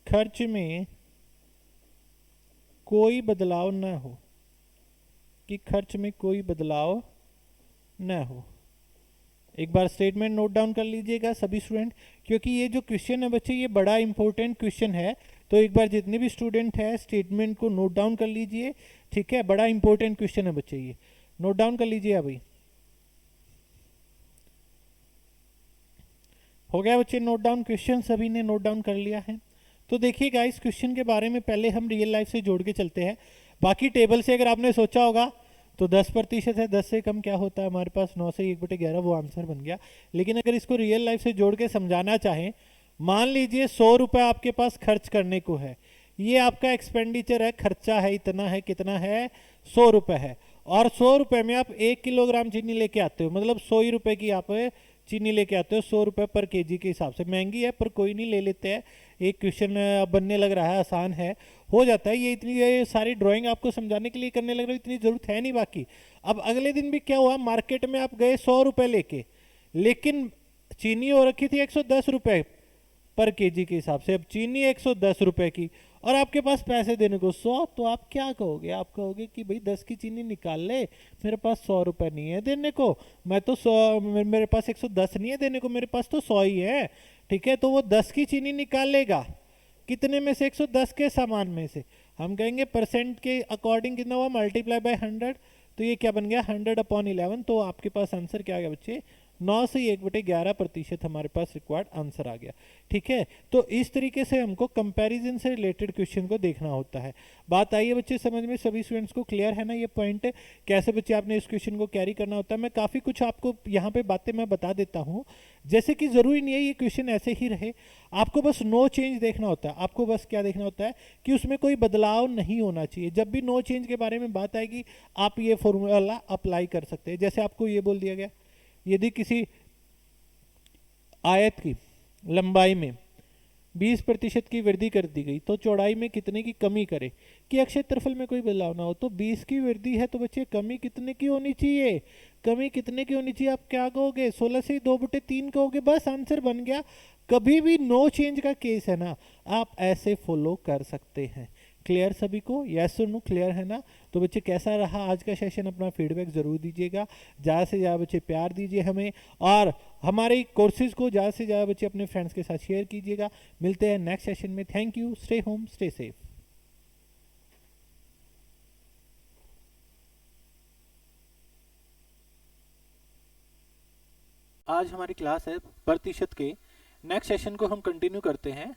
खर्च में कोई बदलाव न हो। एक बार स्टेटमेंट नोट डाउन कर लीजिएगा सभी स्टूडेंट, क्योंकि ये जो क्वेश्चन है बच्चे ये बड़ा इंपॉर्टेंट क्वेश्चन है। तो एक बार जितने भी स्टूडेंट है स्टेटमेंट को नोट डाउन कर लीजिए, ठीक है। बड़ा इंपॉर्टेंट क्वेश्चन है बच्चे, ये नोट डाउन कर लीजिए। अभी हो गया बच्चे नोट डाउन, क्वेश्चन सभी ने नोट डाउन कर लिया है। तो देखिएगा इस क्वेश्चन के बारे में पहले हम रियल लाइफ से जोड़ के चलते हैं। बाकी टेबल से अगर आपने सोचा होगा तो 10% है, 10 से कम क्या होता है हमारे पास 9 से 1/11, वो आंसर बन गया। लेकिन अगर इसको रियल लाइफ से जोड़ के समझाना चाहें, मान लीजिए 100 रुपये आपके पास खर्च करने को है, ये आपका एक्सपेंडिचर है, खर्चा है, इतना है, कितना है 100 रुपये है। और 100 रुपये में आप 1 किलोग्राम चीनी लेके आते हो, मतलब 100 ही रुपये की आप चीनी लेके आते हो 100 रुपये पर केजी के हिसाब से। महंगी है पर कोई नहीं, ले लेते हैं। एक क्वेश्चन बनने लग रहा है, आसान है, हो जाता है। ये सारी ड्राइंग आपको समझाने के लिए करने लग रहा है, इतनी जरूरत है नहीं। बाकी अब अगले दिन भी क्या हुआ, मार्केट में आप गए 100 रुपये लेके, लेकिन चीनी हो रखी थी 110 रुपये पर केजी के हिसाब से। अब चीनी 110 रुपये की और आपके पास पैसे देने को 100, तो आप क्या कहोगे? आप कहोगे कि भाई 10 की चीनी निकाल ले, मेरे पास 100 रुपये नहीं है देने को, मैं तो 100, मेरे पास 110 नहीं है देने को, मेरे पास तो 100 ही है, ठीक है। तो वो 10 की चीनी निकाल लेगा, कितने में से? 110 के सामान में से। हम कहेंगे परसेंट के अकॉर्डिंग कितना हुआ, मल्टीप्लाई बाय 100, तो ये क्या बन गया 100/11। तो आपके पास आंसर क्या आ गया बच्चे, 9 से 1/11% हमारे पास रिक्वायर्ड आंसर आ गया, ठीक है। तो इस तरीके से हमको कंपैरिजन से रिलेटेड क्वेश्चन को देखना होता है। बात आई है बच्चे समझ में? सभी स्टूडेंट्स को क्लियर है ना ये पॉइंट, कैसे बच्चे आपने इस क्वेश्चन को कैरी करना होता है? मैं काफ़ी कुछ आपको यहाँ पे बातें मैं बता देता हूँ, जैसे कि ज़रूरी नहीं है ये क्वेश्चन ऐसे ही रहे, आपको बस नो चेंज देखना होता है। आपको बस क्या देखना होता है कि उसमें कोई बदलाव नहीं होना चाहिए। जब भी नो चेंज के बारे में बात आएगी आप ये फॉर्मूला अप्लाई कर सकते हैं। जैसे आपको ये बोल दिया गया, यदि किसी आयत की लंबाई में 20% की वृद्धि कर दी गई तो चौड़ाई में कितने की कमी करे कि अक्षय क्षेत्रफल में कोई बदलाव ना हो। तो 20 की वृद्धि है तो बच्चे कमी कितने की होनी चाहिए? कमी कितने की होनी चाहिए? आप क्या कहोगे? 16 से 2/3 कहोगे, बस आंसर बन गया। कभी भी नो चेंज का केस है ना, आप ऐसे फॉलो कर सकते हैं। क्लियर सभी को? यस और नो क्लियर है ना? तो बच्चे कैसा रहा आज का सेशन? अपना फीडबैक जरूर दीजिएगा, ज़्यादा से ज़्यादा बच्चे प्यार दीजिए हमें, और हमारे कोर्सेज को ज़्यादा से ज़्यादा बच्चे अपने फ्रेंड्स के साथ शेयर कीजिएगा। मिलते हैं नेक्स्ट सेशन में। Thank you, stay home, stay safe. आज हमारी क्लास है प्रतिशत के, नेक्स्ट सेशन को हम कंटिन्यू करते हैं।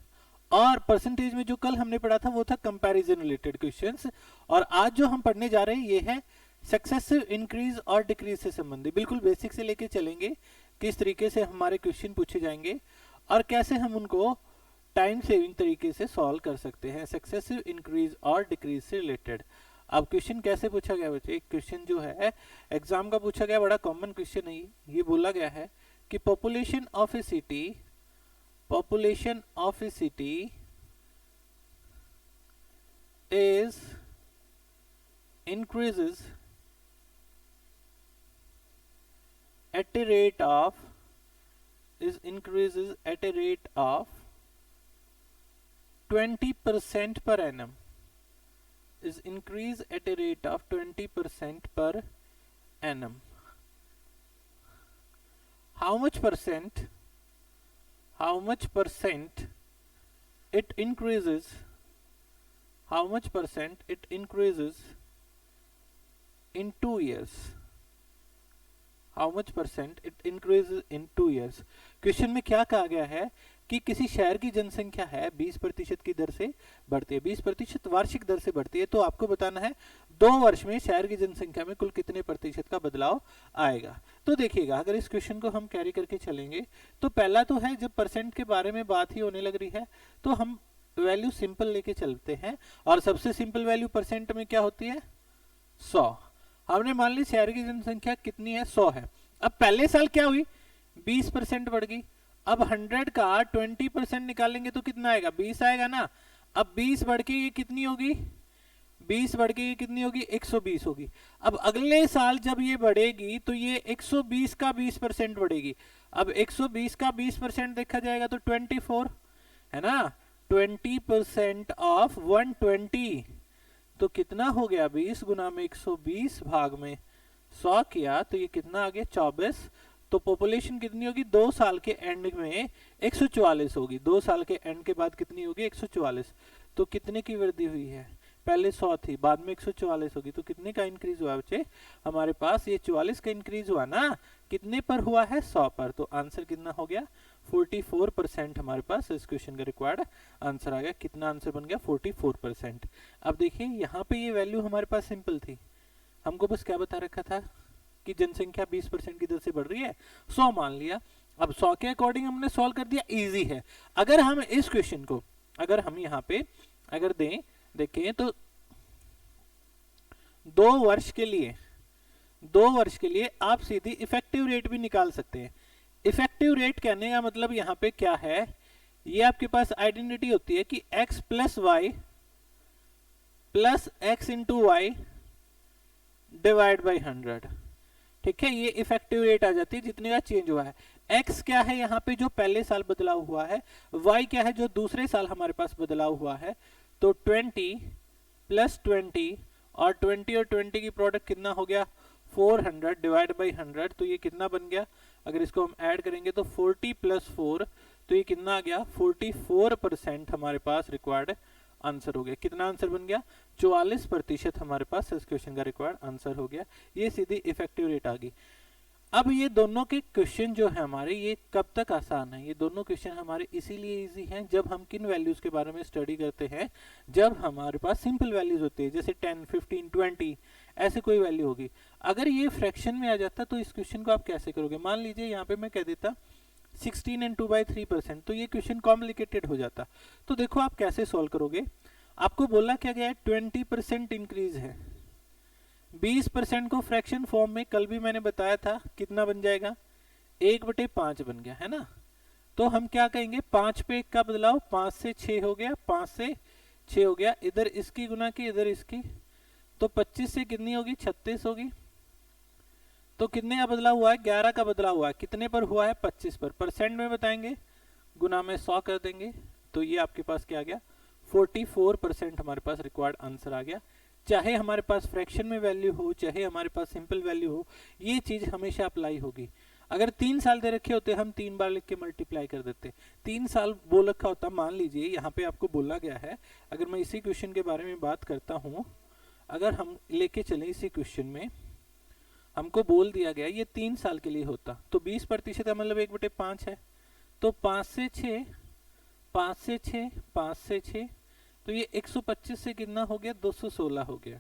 और परसेंटेज में जो कल हमने पढ़ा था वो था कंपैरिजन रिलेटेड क्वेश्चंस, और आज जो हम पढ़ने जा रहे हैं ये है सक्सेसिव इंक्रीज और डिक्रीज से संबंधित, बिल्कुल बेसिक से लेके चलेंगे किस तरीके से हमारे क्वेश्चन पूछे जाएंगे और कैसे हम उनको टाइम सेविंग तरीके से सॉल्व कर सकते हैं सक्सेसिव इंक्रीज और डिक्रीज से रिलेटेड। अब क्वेश्चन कैसे पूछा गया बच्चे, एक क्वेश्चन जो है एग्जाम का पूछा गया, बड़ा कॉमन क्वेश्चन है ये बोला गया है कि population of A city is increases at a rate of 20% per annum, is increase at a rate of 20% per annum. How much percent it increases, how much percent it increases in 2 years, how much percent it increases in 2 years। Question में क्या कहा गया है कि किसी शहर की जनसंख्या है 20% की दर से बढ़ती है, 20% वार्षिक दर से बढ़ती है, तो आपको बताना है 2 वर्ष में शहर की जनसंख्या में कुल कितने प्रतिशत का बदलाव आएगा। तो देखिएगा अगर इस क्वेश्चन को हम कैरी करके चलेंगे तो पहला तो है जब परसेंट के बारे में बात ही होने लग रही है तो हम वैल्यू सिंपल लेके चलते हैं और सबसे सिंपल वैल्यू परसेंट में क्या होती है 100। हमने मान ली शहर की जनसंख्या कितनी है 100 है। अब पहले साल क्या हुई 20% बढ़ गई। अब 100 का 20% निकालेंगे तो कितना आएगा 20 आएगा ना। अब 20 बढ़ के ये कितनी होगी 20 बढ़ के ये कितनी होगी 120 होगी। अब अगले साल जब ये बढ़ेगी तो ये 120 का 20% बढ़ेगी। अब 120 का 20% देखा जाएगा तो 24 है ना, 20% ऑफ 120 तो कितना हो गया 20 गुना में 120 भाग में 100 किया तो ये कितना आ गया 24। तो पॉपुलेशन कितनी होगी 2 साल के एंड में 144 होगी, 2 साल के एंड के बाद कितनी होगी 144। तो कितने की वृद्धि हुई है, पहले 100 थी बाद में 144 होगी, तो कितने का इंक्रीज हुआ बच्चे हमारे पास ये 44 का इंक्रीज हुआ ना, कितने पर हुआ है 100 पर। तो आंसर कितना हो गया 44% हमारे पास इस क्वेश्चन का रिक्वायर्ड आंसर आ गया। कितना आंसर बन गया 44%। अब देखिए यहाँ पे ये वैल्यू हमारे पास सिंपल थी, हमको बस क्या बता रखा था कि जनसंख्या 20% की दर से बढ़ रही है, 100 मान लिया। अब 100 के अकॉर्डिंग हमने सॉल्व कर दिया, इजी है। अगर हम इस क्वेश्चन को अगर हम यहाँ पे अगर देखें तो 2 वर्ष के लिए आप सीधी इफेक्टिव रेट भी निकाल सकते हैं। इफेक्टिव रेट कहने का मतलब यहाँ पे क्या है, ये आपके पास आइडेंटिटी होती है कि x plus y plus x into y divide by 100। ठीक है, ये इफेक्टिव रेट आ जाती है जितने का चेंज हुआ है। x क्या है यहाँ पे जो पहले साल बदलाव हुआ है, y क्या है जो दूसरे साल हमारे पास बदलाव हुआ है। तो 20 प्लस 20 और 20 और 20 की प्रोडक्ट कितना हो गया 400 डिवाइड बाई 100। तो ये कितना बन गया, अगर इसको हम ऐड करेंगे तो 40 प्लस 4 तो ये कितना आ गया 44% हमारे पास रिक्वायर्ड आंसर हो गया। कितना आंसर बन गया 44% हमारे पास इस क्वेश्चन का रिक्वायर्ड आंसर हो गया। ये सीधी इफेक्टिव रेट आ गई। अब ये दोनों के क्वेश्चन जो है हमारे ये कब तक आसान है, ये दोनों क्वेश्चन हमारे इसीलिए इजी हैं जब हम किन वैल्यूज के बारे में स्टडी करते हैं, जब हमारे पास सिंपल वैल्यूज होती है जैसे 10 15 20 ऐसे कोई वैल्यू होगी। अगर ये फ्रैक्शन में आ जाता तो इस क्वेश्चन को आप कैसे करोगे, मान लीजिए यहाँ पे मैं कह देता 16 and 2/3%, तो ये क्वेश्चन कॉम्प्लिकेटेड हो जाता। तो देखो आप कैसे सोल्व करोगे, आपको बोला क्या गया है 20% इंक्रीज है, 20% को फ्रैक्शन फॉर्म में कल भी मैंने बताया था कितना बन जाएगा 1/5 बन गया है ना। तो हम क्या कहेंगे 5 पे 1 का बदलाव 5 से 6 हो गया, 5 से 6 हो गया, इधर इसकी गुना की इधर इसकी, तो 25 से कितनी होगी 36 होगी। तो कितने का बदलाव हुआ है 11 का बदलाव हुआ है, कितने पर हुआ है 25 पर। परसेंट में बताएंगे गुना में 100 कर देंगे, तो ये आपके पास क्या आ गया 44% हमारे पास रिक्वायर्ड आंसर आ गया। चाहे हमारे पास फ्रैक्शन में वैल्यू हो चाहे हमारे पास सिंपल वैल्यू हो, ये चीज हमेशा अप्लाई होगी। अगर 3 साल दे रखे होते हम 3 बार लिख के मल्टीप्लाई कर देते, 3 साल बोल रखा होता, मान लीजिए यहाँ पे आपको बोला गया है, अगर मैं इसी क्वेश्चन के बारे में बात करता हूँ, अगर हम लेके चले इसी क्वेश्चन में हमको बोल दिया गया ये 3 साल के लिए होता, तो 20% का मतलब 1/5 है, तो 5 से 6 5 से 6 5 से 6 तो ये 125 से कितना हो गया 216 हो गया।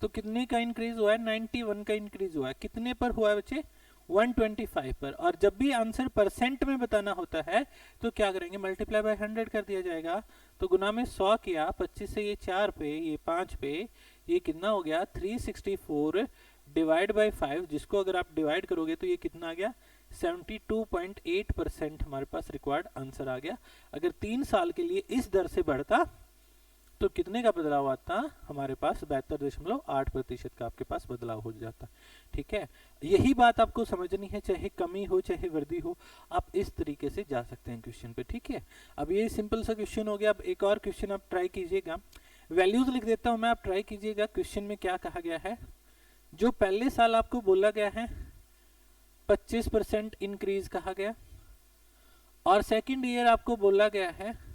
तो कितने का इंक्रीज हुआ है? 91 का इंक्रीज हुआ है। कितने पर हुआ है बच्चे? 125 पर। और जब भी आंसर परसेंट में बताना होता है तो क्या करेंगे? मल्टीप्लाई बाय 100 कर दिया जाएगा। तो गुना में 100 किया, 25 से ये 4 पे, ये 5 पे, ये कितना हो गया? 364 डिवाइड बाय 5, जिसको अगर आप डिवाइड करोगे तो ये कितना आ गया? 72.8% हमारे पास रिक्वायर्ड आंसर आ गया। अगर 3 साल के लिए इस दर से बढ़ता तो कितने का बदलाव आता? हमारे पास 72.8% का आपके पास बदलाव हो जाता। ठीक है, यही बात आपको समझनी है, चाहे कमी हो चाहे वृद्धि हो, आप इस तरीके से जा सकते हैं क्वेश्चन पे। ठीक है, अब ये सिंपल सा क्वेश्चन हो गया। अब एक और क्वेश्चन आप ट्राई कीजिएगा, वैल्यूज लिख देता हूं मैं, आप ट्राई कीजिएगा। क्वेश्चन में क्या कहा गया है? जो पहले साल आपको बोला गया है 25% इंक्रीज कहा गया, और सेकेंड ईयर आपको बोला गया है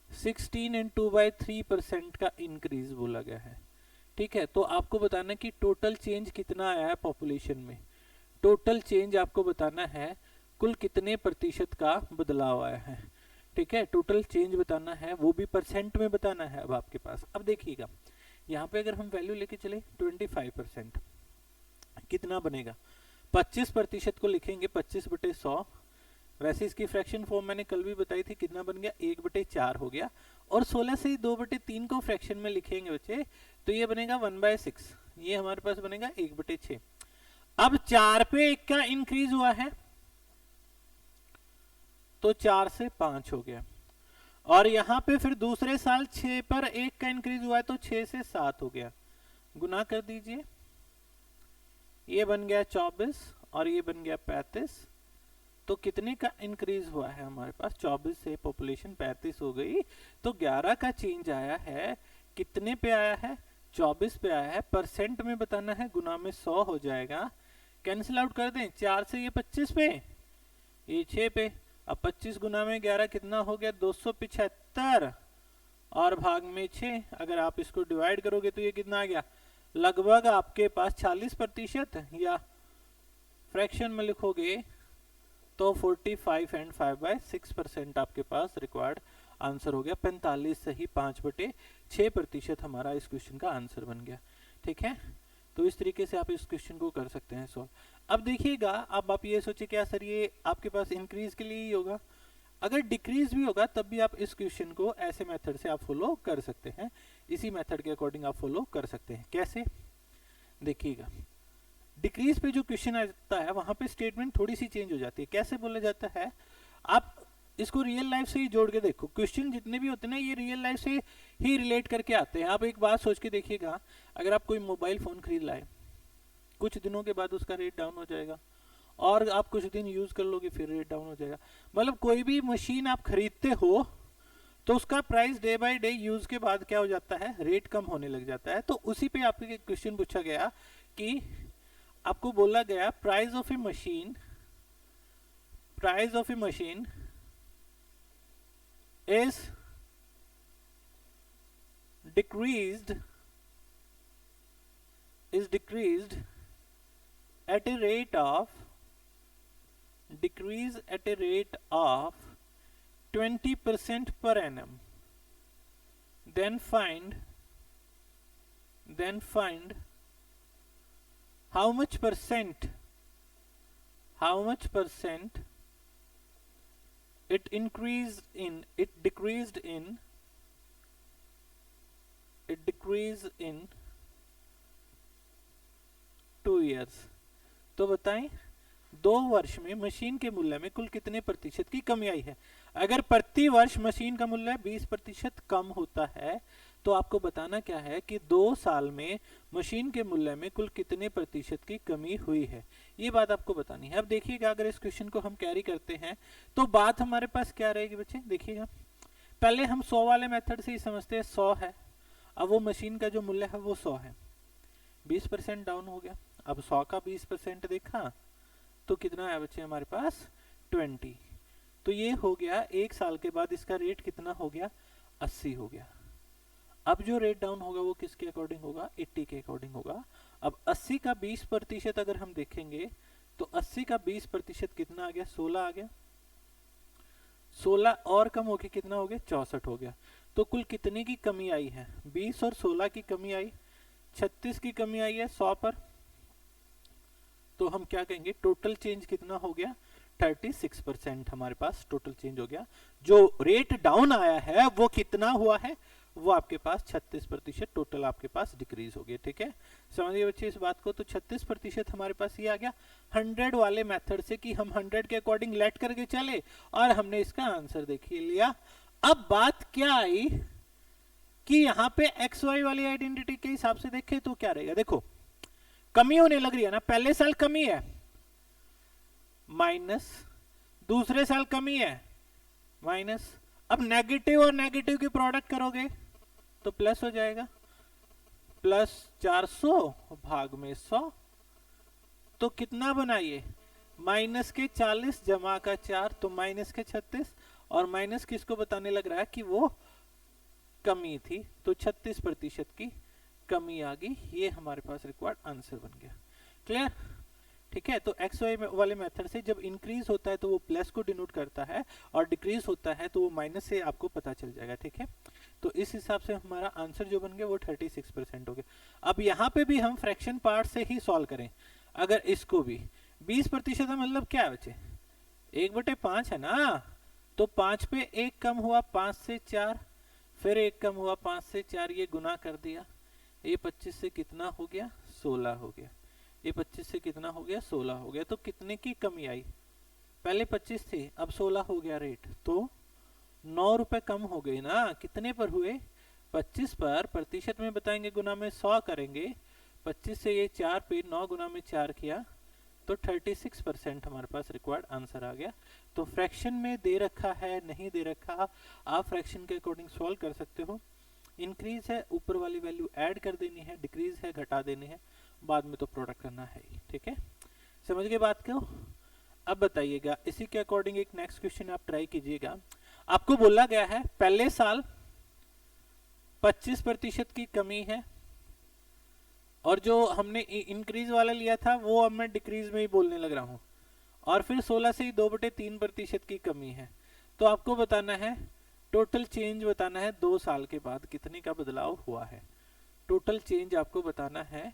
16 × 2/3% का इंक्रीज बोला गया है। ठीक है, तो आपको बताना कि टोटल चेंज कितना आया है पॉपुलेशन में। टोटल चेंज आपको बताना है, कुल कितने प्रतिशत का बदलाव आया है। ठीक है, टोटल चेंज बताना है, वो भी परसेंट में बताना है। अब आपके पास, अब देखिएगा यहाँ पे अगर हम वैल्यू लेके चले 25%, कितना बनेगा? 25% को लिखेंगे 25/100। वैसे इसकी फ्रैक्शन फॉर्म मैंने कल भी बताई थी, कितना बन गया? 1/4 हो गया। और 16 से 2/3 को फ्रैक्शन में लिखेंगे बच्चे तो ये बनेगा 1/6। ये हमारे पास बनेगा 1/6। अब 4 पे 1 का इंक्रीज हुआ है तो 4 से 5 हो गया। और यहां पे फिर दूसरे साल 6 पर 1 का इंक्रीज हुआ है तो 6 से 7 हो गया। गुना कर दीजिए, ये बन गया 24 और ये बन गया 35। तो कितने का इंक्रीज हुआ है हमारे पास? 24 से पॉपुलेशन 35 हो गई, तो 11 का चेंज आया है। कितने पे आया है? 24 पे आया है। परसेंट में बताना है, गुना में 100 हो जाएगा। कैंसिल आउट कर दें, 4 से ये 25 पे, ये 6 पे। अब 25 गुना में 11 कितना हो गया? 275 और भाग में 6। अगर आप इसको डिवाइड करोगे तो ये कितना आ गया? लगभग आपके पास 40%, या फ्रैक्शन में लिखोगे तो 45 एंड 5/6% आपके पास रिक्वायर्ड आंसर हो गया। 45 सही 5/6% हमारा इस क्वेश्चन का आंसर बन गया। ठीक है, तो इस तरीके से आप इस क्वेश्चन को कर सकते हैं सॉल्व। अब देखिएगा, अब आप ये सोचे क्या सर ये आपके पास इंक्रीज के लिए ही होगा? अगर डिक्रीज भी होगा तब भी आप इस क्वेश्चन को ऐसे मेथड से आप फॉलो कर सकते हैं। इसी मेथड के अकॉर्डिंग आप फॉलो कर सकते हैं। कैसे? देखिएगा, डिक्रीज पे जो क्वेश्चन आता है वहां पे स्टेटमेंट थोड़ी सी चेंज हो जाती है। कैसे बोला जाता है? आप इसको रियल लाइफ से ही जोड़ के देखो। क्वेश्चन जितने भी होते हैं ना, ये रियल लाइफ से ही रिलेट करके आते हैं। आप एक बात सोच के देखिएगा, अगर आप कोई मोबाइल फोन खरीद लाए, कुछ दिनों के बाद उसका रेट डाउन हो जाएगा, और आप कुछ दिन यूज कर लोगे फिर रेट डाउन हो जाएगा। मतलब कोई भी मशीन आप खरीदते हो तो उसका price day by day use के बाद क्या हो जाता है? रेट कम होने लग जाता है। तो उसी पे आपके क्वेश्चन पूछा गया कि आपको बोला गया price of A machine is decreased at a rate of 20% per annum. Then find how much percent it decreased in 2 years। तो बताएं 2 वर्ष में मशीन के मूल्य में कुल कितने प्रतिशत की कमी आई है? अगर प्रति वर्ष मशीन का मूल्य 20% कम होता है तो आपको बताना क्या है कि 2 साल में मशीन के मूल्य में कुल कितने प्रतिशत की कमी हुई है। ये बात आपको बतानी है। अब देखिएगा, अगर इस क्वेश्चन को हम कैरी करते हैं तो बात हमारे पास क्या रहेगी बच्चे? देखिएगा, पहले हम 100 वाले मेथड से ही समझते हैं। 100 है, अब वो मशीन का जो मूल्य है वो 100 है, 20% डाउन हो गया। अब 100 का 20% देखा तो कितना है बच्चे हमारे पास? 20। तो ये हो गया 1 साल के बाद इसका रेट कितना हो गया? 80 हो गया। अब जो रेट डाउन होगा वो किसके अकॉर्डिंग होगा? 80 के अकॉर्डिंग होगा। अब 80 का 20% अगर हम देखेंगे तो 80 का 20% कितना आ गया? 16 आ गया। 16 और कम होके कितना हो गया? 64 हो गया। तो कुल कितने की कमी आई है? 20 और 16 की कमी आई। 36 की कमी आई है 100 पर, तो हम क्या कहेंगे टोटल चेंज कितना हो गया 36% हमारे पास टोटल चेंज हो गया। जो रेट डाउन आया है वो कितना हुआ है, वो आपके पास 36% टोटल आपके पास डिक्रीज हो गया। ठीक है, समझिए बच्चे इस बात को। तो 36% हमारे पास ये आ गया 100 वाले मेथड से कि हम 100 के अकॉर्डिंग लेट करके चले और हमने इसका आंसर देखिए लिया। अब बात क्या आई कि यहाँ पे एक्स वाई वाली आइडेंटिटी के हिसाब से देखें तो क्या रहेगा, देखो कमी होने लग रही है ना, पहले साल कमी है माइनस, दूसरे साल कमी है माइनस, अब नेगेटिव और नेगेटिव की प्रोडक्ट करोगे तो प्लस हो जाएगा, प्लस 400 भाग में 100, तो कितना बनाइए माइनस के 40 जमा का 4 तो माइनस के 36, और माइनस किसको बताने लग रहा है कि वो कमी थी, तो 36% की कमी आ गई। ये हमारे पास रिक्वायर्ड आंसर बन गया। क्लियर? ठीक है, तो एक्स वाई वाले मेथड से जब इंक्रीज होता है तो वो प्लस को डिनोट करता है और डिक्रीज होता है तो वो माइनस से आपको पता चल जाएगा। ठीक है, तो इस हिसाब से हमारा आंसर जो बन गया वो 36% हो गया। अब यहाँ पे भी हम फ्रैक्शन पार्ट से ही सॉल्व करें, अगर इसको भी 20% है, मतलब क्या है बच्चे 1/5 है ना, तो 5 पे 1 कम हुआ 5 से 4, फिर 1 कम हुआ 5 से 4, ये गुना कर दिया, ये 25 से कितना हो गया 16 हो गया, ये 25 से कितना हो गया 16 हो गया। तो कितने की कमी आई, पहले 25 थी अब 16 हो गया रेट, तो 9 रुपए कम हो गए ना, कितने पर हुए 25 पर, प्रतिशत में बताएंगे गुना में 100 करेंगे, 25 से ये 4 पे 9 गुना में 4 किया तो 36% हमारे पास रिक्वायर्ड आंसर आ गया। तो फ्रैक्शन में दे रखा है नहीं दे रखा, आप फ्रैक्शन के अकॉर्डिंग सॉल्व कर सकते हो। इंक्रीज है ऊपर वाली वैल्यू ऐड कर देनी है, डिक्रीज है घटा देनी है, बाद में तो प्रोडक्ट करना है ही। ठीक है, समझ गए बात को? अब बताइएगा इसी के अकॉर्डिंग एक नेक्स्ट क्वेश्चन आप ट्राई कीजिएगा। आपको बोला गया है पहले साल 25% की कमी है, और जो हमने इंक्रीज वाला लिया था वो अब मैं डिक्रीज में ही बोलने लग रहा हूं, और फिर 16 से ही 2/3% की कमी है। तो आपको बताना है टोटल चेंज, बताना है 2 साल के बाद कितने का बदलाव हुआ है। टोटल चेंज आपको बताना है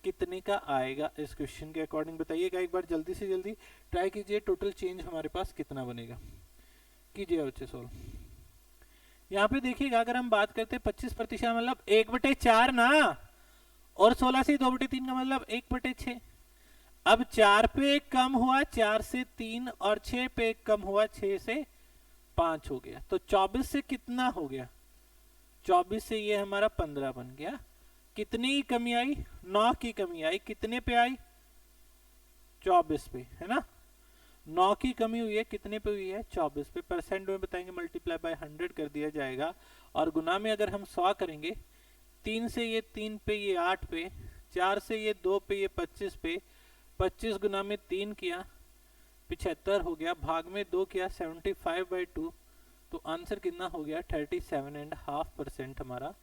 कितने का आएगा, इस क्वेश्चन के अकॉर्डिंग बताइएगा। एक बार जल्दी से जल्दी ट्राई कीजिए, टोटल चेंज हमारे पास कितना बनेगा, कीजिए बच्चे सोल्व। यहाँ पे देखिएगा अगर हम बात करते 25% मतलब 1/4 ना, और 16 से 2/3 का मतलब 1/6। अब 4 पे 1 कम हुआ 4 से 3, और 6 पे 1 कम हुआ 6 से 5 हो गया, तो 24 से कितना हो गया, 24 से ये हमारा 15 बन गया। कितनी की कमी आई, 9 की कमी आई, कितने पे आई 24 पे, है ना, 9 की कमी हुई है, कितने पे हुई है 24 पे। परसेंट में बताएंगे मल्टीप्लाई बाय 100 कर दिया जाएगा, और गुना में अगर हम 100 करेंगे, 3 से ये 3 पे ये 8 पे, 4 से ये 2 पे ये 25 पे, 25 गुना में 3 किया 75 हो गया, भाग में 2 किया 75/2, तो आंसर कितना हो गया 37.5% हमारा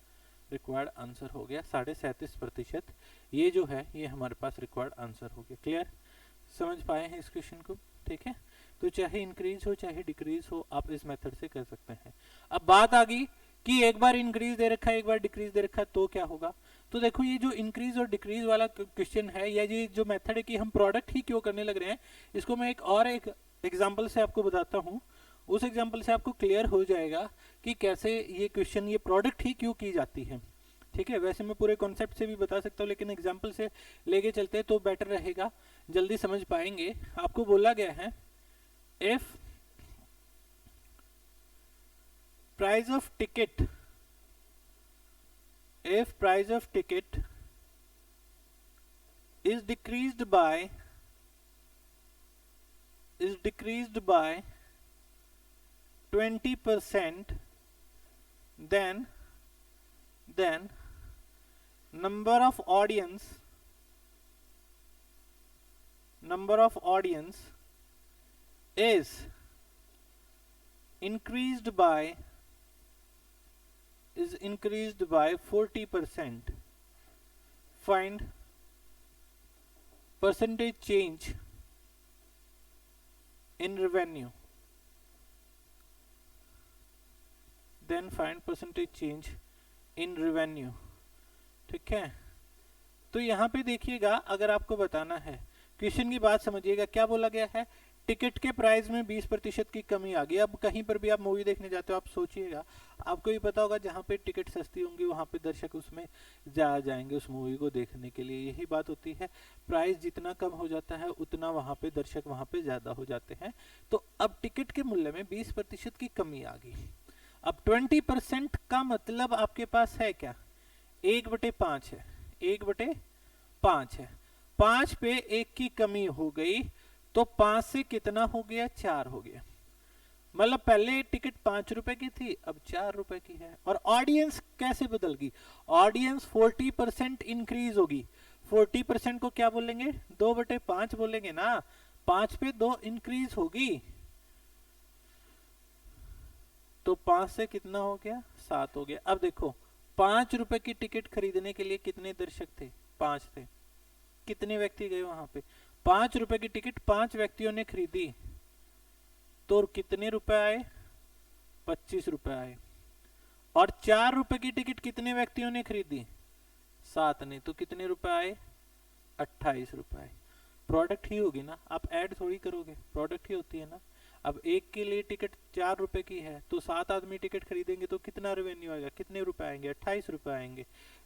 रिक्वायर्ड आंसर हो गया। 37.5% ये जो है ये हमारे पास रिक्वायर्ड आंसर हो गया। क्लियर, समझ पाए हैं इस क्वेश्चन को? ठीक है, तो चाहे इंक्रीज हो चाहे डिक्रीज हो आप इस मेथड से कर सकते हैं। अब बात आ गई कि एक बार इंक्रीज दे रखा है एक बार डिक्रीज दे रखा है तो क्या होगा। तो देखो ये जो इंक्रीज और डिक्रीज वाला क्वेश्चन है, या ये जो मेथड है कि हम प्रोडक्ट ही क्यों करने लग रहे हैं, इसको मैं एक एग्जाम्पल से आपको बताता हूँ। उस एग्जाम्पल से आपको क्लियर हो जाएगा कि कैसे ये क्वेश्चन, ये प्रोडक्ट ही क्यों की जाती है। ठीक है, वैसे मैं पूरे कॉन्सेप्ट से भी बता सकता हूँ, लेकिन एग्जाम्पल से लेके चलते तो बेटर रहेगा, जल्दी समझ पाएंगे। आपको बोला गया है if price of ticket, if price of ticket is decreased by 20%, then number of audience is increased by 40%. Find percentage change in revenue. Then find percentage change in revenue. ठीक है, तो यहाँ पे देखिएगा, अगर आपको बताना है, क्वेश्चन की बात समझिएगा, क्या बोला गया है, टिकट के प्राइस में 20% की कमी आ गई। अब कहीं पर भी आप मूवी देखने जाते हो, आप सोचिएगा, आपको भी पता होगा जहाँ पे टिकट सस्ती होंगी वहाँ पे दर्शक उसमें जाएंगे उस मूवी को देखने के लिए। यही बात होती है, प्राइस जितना कम हो जाता है उतना वहाँ पे दर्शक वहाँ पे ज्यादा हो जाते हैं। तो अब टिकट के मूल्य में 20% की कमी आ गई। अब 20% का मतलब आपके पास है क्या, 1/5 है, 1/5 है, 5 पे 1 की कमी हो गई, तो 5 से कितना हो गया, 4 हो गया। मतलब पहले टिकट 5 रुपए की थी, अब 4 रुपए की है। और ऑडियंस कैसे बदल गई, ऑडियंस 40% इंक्रीज होगी। 40% को क्या बोलेंगे, 2/5 बोलेंगे ना, 5 पे 2 इंक्रीज होगी, तो 5 से कितना हो गया, 7 हो गया। अब देखो, 5 रुपए की टिकट खरीदने के लिए कितने दर्शक थे, 5 थे, कितने व्यक्ति गए वहां पे, 5 रुपए की टिकट 5 व्यक्तियों ने खरीदी, तो कितने रुपए आए, 25 रुपए आए। और 4 रुपए की टिकट कितने व्यक्तियों ने खरीदी, 7 ने, तो कितने रुपए आए, 28 रुपए आए। प्रोडक्ट ही होगी ना, आप ऐड थोड़ी करोगे, प्रोडक्ट ही होती है ना। अब एक के लिए टिकट 4 रुपए की है, तो 7 आदमी टिकट खरीदेंगे तो कितना रेवेन्यू आएगा, कितने रुपए आएंगे, 28 रुपए आएंगे।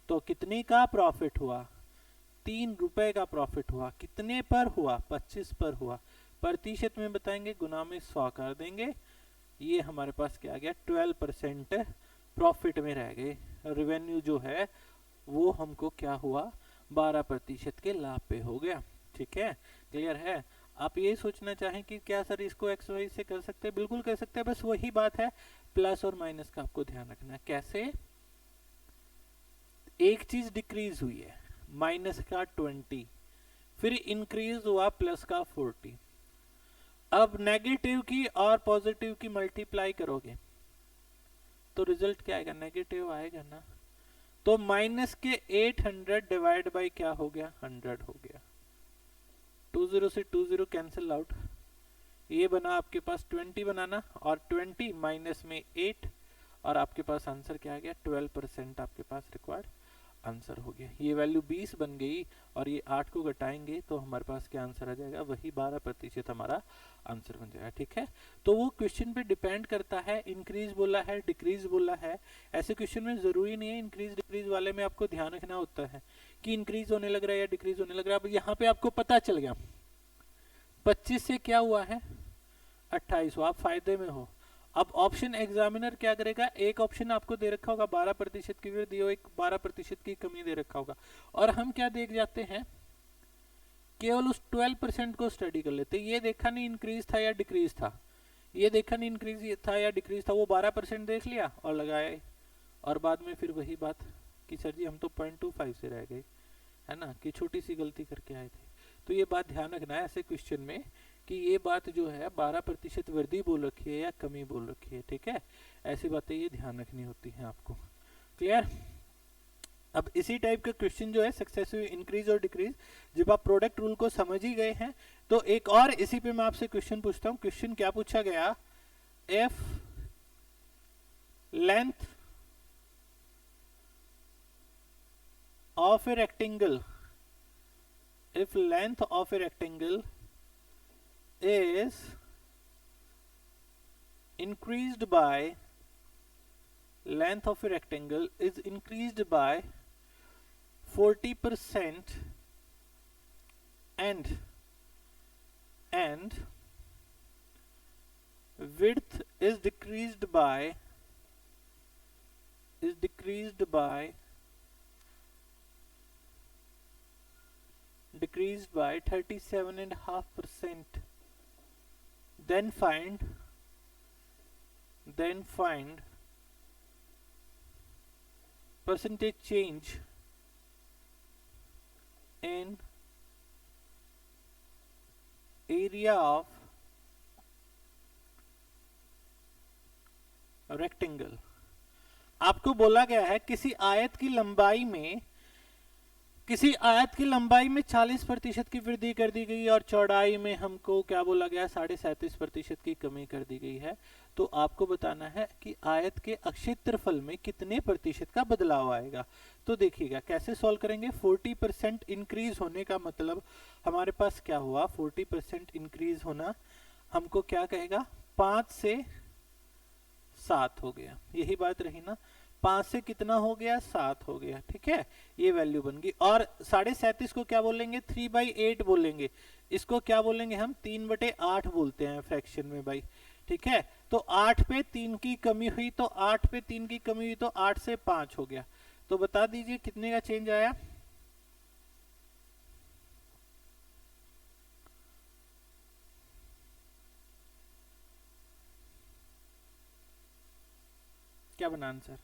तो कितने का प्रॉफिट हुआ, 3 रुपए का प्रॉफिट हुआ। कितने पर हुआ, 25 पर हुआ। प्रतिशत में बताएंगे, गुना में 100 कर देंगे, ये हमारे पास क्या आ गया, 12% प्रॉफिट में रह गए। रेवेन्यू जो है वो हमको क्या हुआ, 12% के लाभ पे हो गया। ठीक है, क्लियर है। आप ये सोचना चाहें कि क्या सर इसको एक्स वाई से कर सकते हैं, बिल्कुल कर सकते हैं, बस वही बात है, प्लस और माइनस का आपको ध्यान रखना है। कैसे, एक चीज डिक्रीज हुई है, माइनस का 20, फिर इंक्रीज हुआ प्लस का 40। अब नेगेटिव की और पॉजिटिव की मल्टीप्लाई करोगे तो रिजल्ट क्या आएगा, नेगेटिव आएगा ना। तो माइनस के 800 डिवाइड बाई क्या हो गया, 100 हो गया। 20 से 20 कैंसिल आउट, ये बना आपके पास 20 बनाना, और 20 माइनस में 8, और आपके पास आंसर क्या आ गया, 12% आपके पास रिक्वायर्ड आंसर हो गया। ये वैल्यू 20 बन गई, और ये 8 को घटाएंगे तो हमारे पास क्या आंसर आ जाएगा, वही 12% हमारा आंसर बन जाएगा। ठीक है, तो वो क्वेश्चन पे डिपेंड करता है, इंक्रीज बोला है, डिक्रीज बोला है। ऐसे क्वेश्चन में जरूरी नहीं है, इंक्रीज डिक्रीज वाले में आपको ध्यान रखना होता है कि इंक्रीज होने लग रहा है या डिक्रीज होने लग रहा है। अब यहाँ पे आपको पता चल गया 25 से क्या हुआ है, 28 हुआ, आप फायदे में हो। अब ऑप्शन एग्जामिनर क्या करेगा, एक ऑप्शन आपको दे रखा होगा 12% की वृद्धि, एक 12% की कमी दे रखा होगा, और हम क्या देख जाते हैं, केवल उस 12% को स्टडी कर लेते। ये देखा नहीं इंक्रीज था या डिक्रीज था, ये देखा नहीं इंक्रीज था या डिक्रीज था, वो 12% देख लिया और लगाए, और बाद में फिर वही बात कि सर जी हम तो 0.25 से रह गए, है ना, कि छोटी सी गलती करके आए थे। तो ये बात ध्यान रखना है ऐसे क्वेश्चन में कि ये बात जो है 12% वृद्धि बोल रखी है या कमी बोल रखी है। ठीक है, ऐसी बातें ये ध्यान रखनी होती हैं आपको। क्लियर। अब इसी टाइप का क्वेश्चन जो है सक्सेसिव इंक्रीज और डिक्रीज, जब आप प्रोडक्ट रूल को समझ ही गए हैं तो एक और इसी पे मैं आपसे क्वेश्चन पूछता हूं। क्वेश्चन क्या पूछा गया, F length of a rectangle, if length of a rectangle is increased by length of a rectangle is increased by 40% and width is decreased by 37.5%, then find percentage change in area of rectangle। आपको बोला गया है किसी आयत की लंबाई में किसी आयत की लंबाई में 40% की वृद्धि कर दी गई और चौड़ाई में हमको क्या बोला गया, 37.5% की कमी कर दी गई है। तो आपको बताना है कि आयत के क्षेत्रफल में कितने प्रतिशत का बदलाव आएगा। तो देखिएगा कैसे सॉल्व करेंगे। 40% इंक्रीज होने का मतलब हमारे पास क्या हुआ, 40% इंक्रीज होना हमको क्या कहेगा, 5 से 7 हो गया, यही बात रही ना। 5 से कितना हो गया, 7 हो गया, ठीक है, ये वैल्यू बन गई। और 37.5 को क्या बोलेंगे, 3/8 बोलेंगे। इसको क्या बोलेंगे हम, 3/8 बोलते हैं फ्रैक्शन में भाई, ठीक है। तो 8 पे 3 की कमी हुई, तो 8 पे 3 की कमी हुई, तो 8 से 5 हो गया। तो बता दीजिए कितने का चेंज आया। क्या बना आंसर।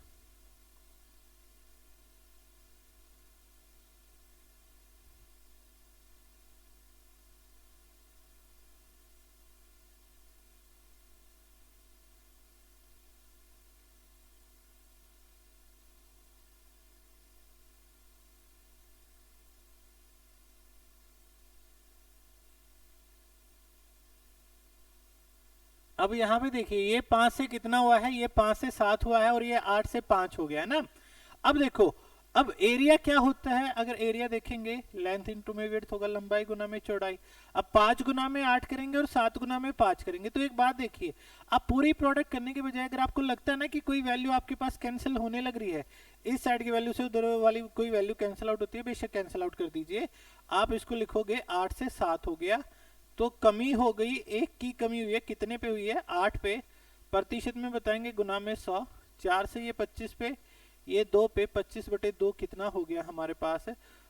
अब यहाँ पे देखिए, ये 5 से कितना हुआ है, ये 5 से 7 हुआ है, और ये 8 से 5 हो गया है ना। अब देखो, अब एरिया क्या होता है, अगर एरिया देखेंगे, लेंथ इंटू में विड्थ होगा, लंबाई गुना में चौड़ाई। अब 5 गुना में 8 करेंगे और 7 गुना में 5 करेंगे। तो एक बात देखिए, आप पूरी प्रोडक्ट करने के बजाय अगर आपको लगता है ना कि कोई वैल्यू आपके पास कैंसिल होने लग रही है, इस साइड की वैल्यू से उधर वाली कोई वैल्यू कैंसिल आउट होती है, बेशक कैंसिल आउट कर दीजिए। आप इसको लिखोगे 8 से 7 हो गया, तो कमी हो गई, एक की कमी हुई है, कितने पे हुई है, 8 पे। प्रतिशत में बताएंगे गुना में 100, 4 से ये 25 पे, ये 2 पे, 25/2 कितना हो गया हमारे पास,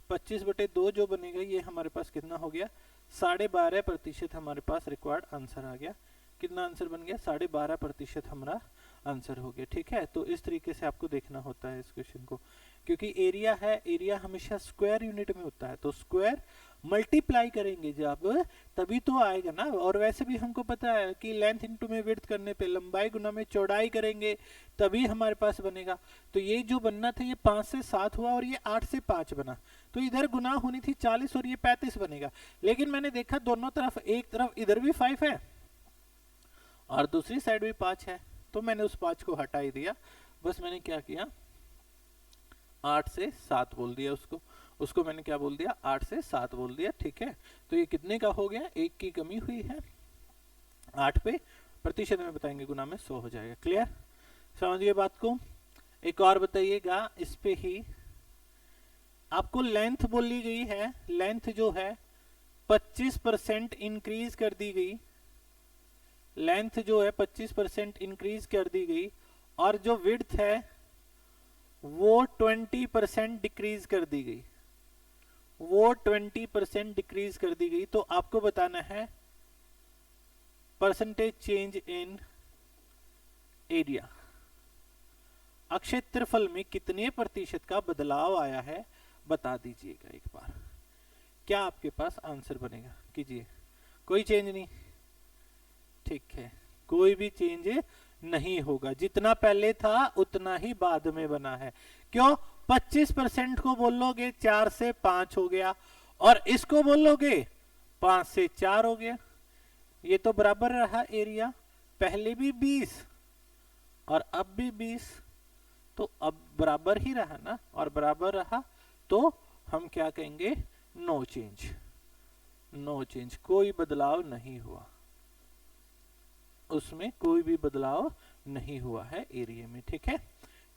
25/2 जो बनेगा ये हमारे पास कितना हो गया, 12.5% हमारे पास रिक्वायर्ड आंसर आ गया। कितना आंसर बन गया, 12.5% हमारा आंसर हो गया, ठीक है। तो इस तरीके से आपको देखना होता है इस क्वेश्चन को, क्योंकि एरिया है, एरिया हमेशा स्क्वायर यूनिट में होता है, तो स्क्वायर मल्टीप्लाई करेंगे जब, तभी तो आएगा ना। और वैसे भी हमको पता है कि लेंथ इंटू में विड्थ करने पे लंबाई गुना में चौड़ाई करेंगे तभी हमारे पास बनेगा। तो ये जो बनना था ये 5 से 7 हुआ और ये 8 से 5 बना, तो इधर गुना होनी थी 40 और ये 35 बनेगा। लेकिन मैंने देखा दोनों तरफ, एक तरफ इधर भी 5 है और दूसरी साइड भी 5 है, तो मैंने उस 5 को हटा ही दिया। बस मैंने क्या किया, 8 से 7 बोल दिया उसको, उसको मैंने क्या बोल दिया, 8 से 7 बोल दिया, ठीक है। तो ये कितने का हो गया, एक की कमी हुई है, 8 पे, प्रतिशत में बताएंगे गुना में 100 हो जाएगा। क्लियर, समझिए बात को। एक और बताइएगा इस पे ही, आपको लेंथ बोली गई है, लेंथ जो है 25% इंक्रीज कर दी गई, लेंथ जो है 25% इंक्रीज कर दी गई, और जो विड्थ है वो 20% डिक्रीज कर दी गई, वो 20% डिक्रीज कर दी गई। तो आपको बताना है परसेंटेज चेंज इन एरिया, क्षेत्रफल में कितने प्रतिशत का बदलाव आया है, बता दीजिएगा एक बार। क्या आपके पास आंसर बनेगा, कीजिए। कोई चेंज नहीं, ठीक है, कोई भी चेंज नहीं होगा, जितना पहले था उतना ही बाद में बना है। क्यों, 25% को बोलोगे 4 से 5 हो गया, और इसको बोलोगे 5 से 4 हो गया। ये तो बराबर रहा एरिया, पहले भी 20 और अब भी 20, तो अब बराबर ही रहा ना, और बराबर रहा तो हम क्या कहेंगे, नो चेंज, नो चेंज, कोई बदलाव नहीं हुआ, उसमें कोई भी बदलाव नहीं हुआ है एरिया में, ठीक है।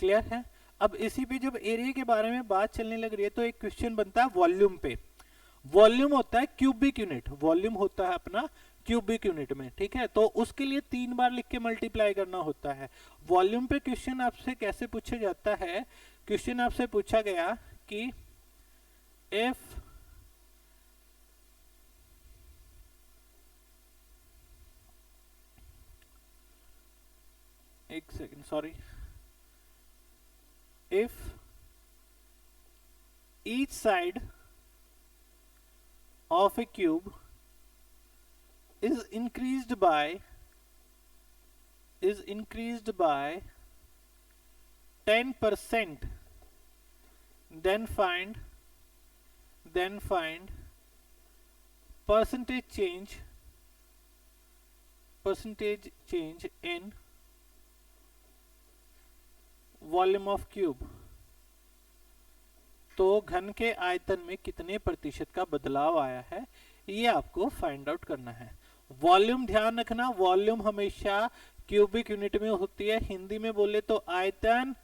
क्लियर है। अब इसी पे जब एरिया के बारे में बात चलने लग रही है तो एक क्वेश्चन बनता है वॉल्यूम पे। वॉल्यूम होता है क्यूबिक यूनिट, वॉल्यूम होता है अपना क्यूबिक यूनिट में, ठीक है। तो उसके लिए 3 बार लिख के मल्टीप्लाई करना होता है। वॉल्यूम पे क्वेश्चन आपसे कैसे पूछा जाता है, क्वेश्चन आपसे पूछा गया कि इफ एक second sorry, if each side of a cube is increased by 10%, then find then find percentage change in volume of cube. तो घन के आयतन में कितने प्रतिशत का बदलाव आया है, ये आपको फाइंड आउट करना है। वॉल्यूम ध्यान रखना, वॉल्यूम हमेशा क्यूबिक यूनिट में होती है। हिंदी में बोले तो आयतन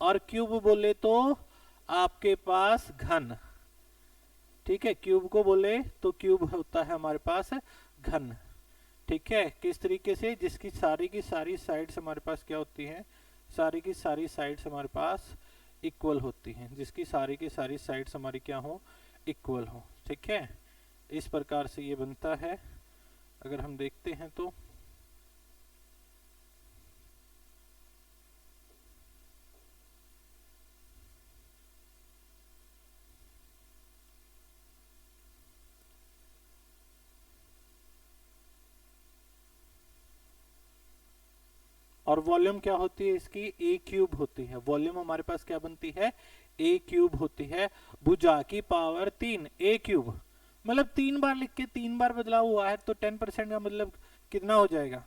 और क्यूब बोले तो आपके पास घन। ठीक है, क्यूब को बोले तो क्यूब होता है हमारे पास घन। ठीक है, किस तरीके से, जिसकी सारी की सारी साइड्स हमारे पास क्या होती हैं, सारी की सारी साइड्स हमारे पास इक्वल होती हैं, जिसकी सारी की सारी साइड्स हमारी क्या हो, इक्वल हो। ठीक है, इस प्रकार से ये बनता है। अगर हम देखते हैं तो और वॉल्यूम क्या होती है इसकी, ए क्यूब होती है। वॉल्यूम हमारे पास क्या बनती है, ए क्यूब होती है। भुजा की पावर 3 ए क्यूब, मतलब 3 बार लिख के 3 बार बदलाव हुआ है तो 10% का मतलब कितना हो जाएगा,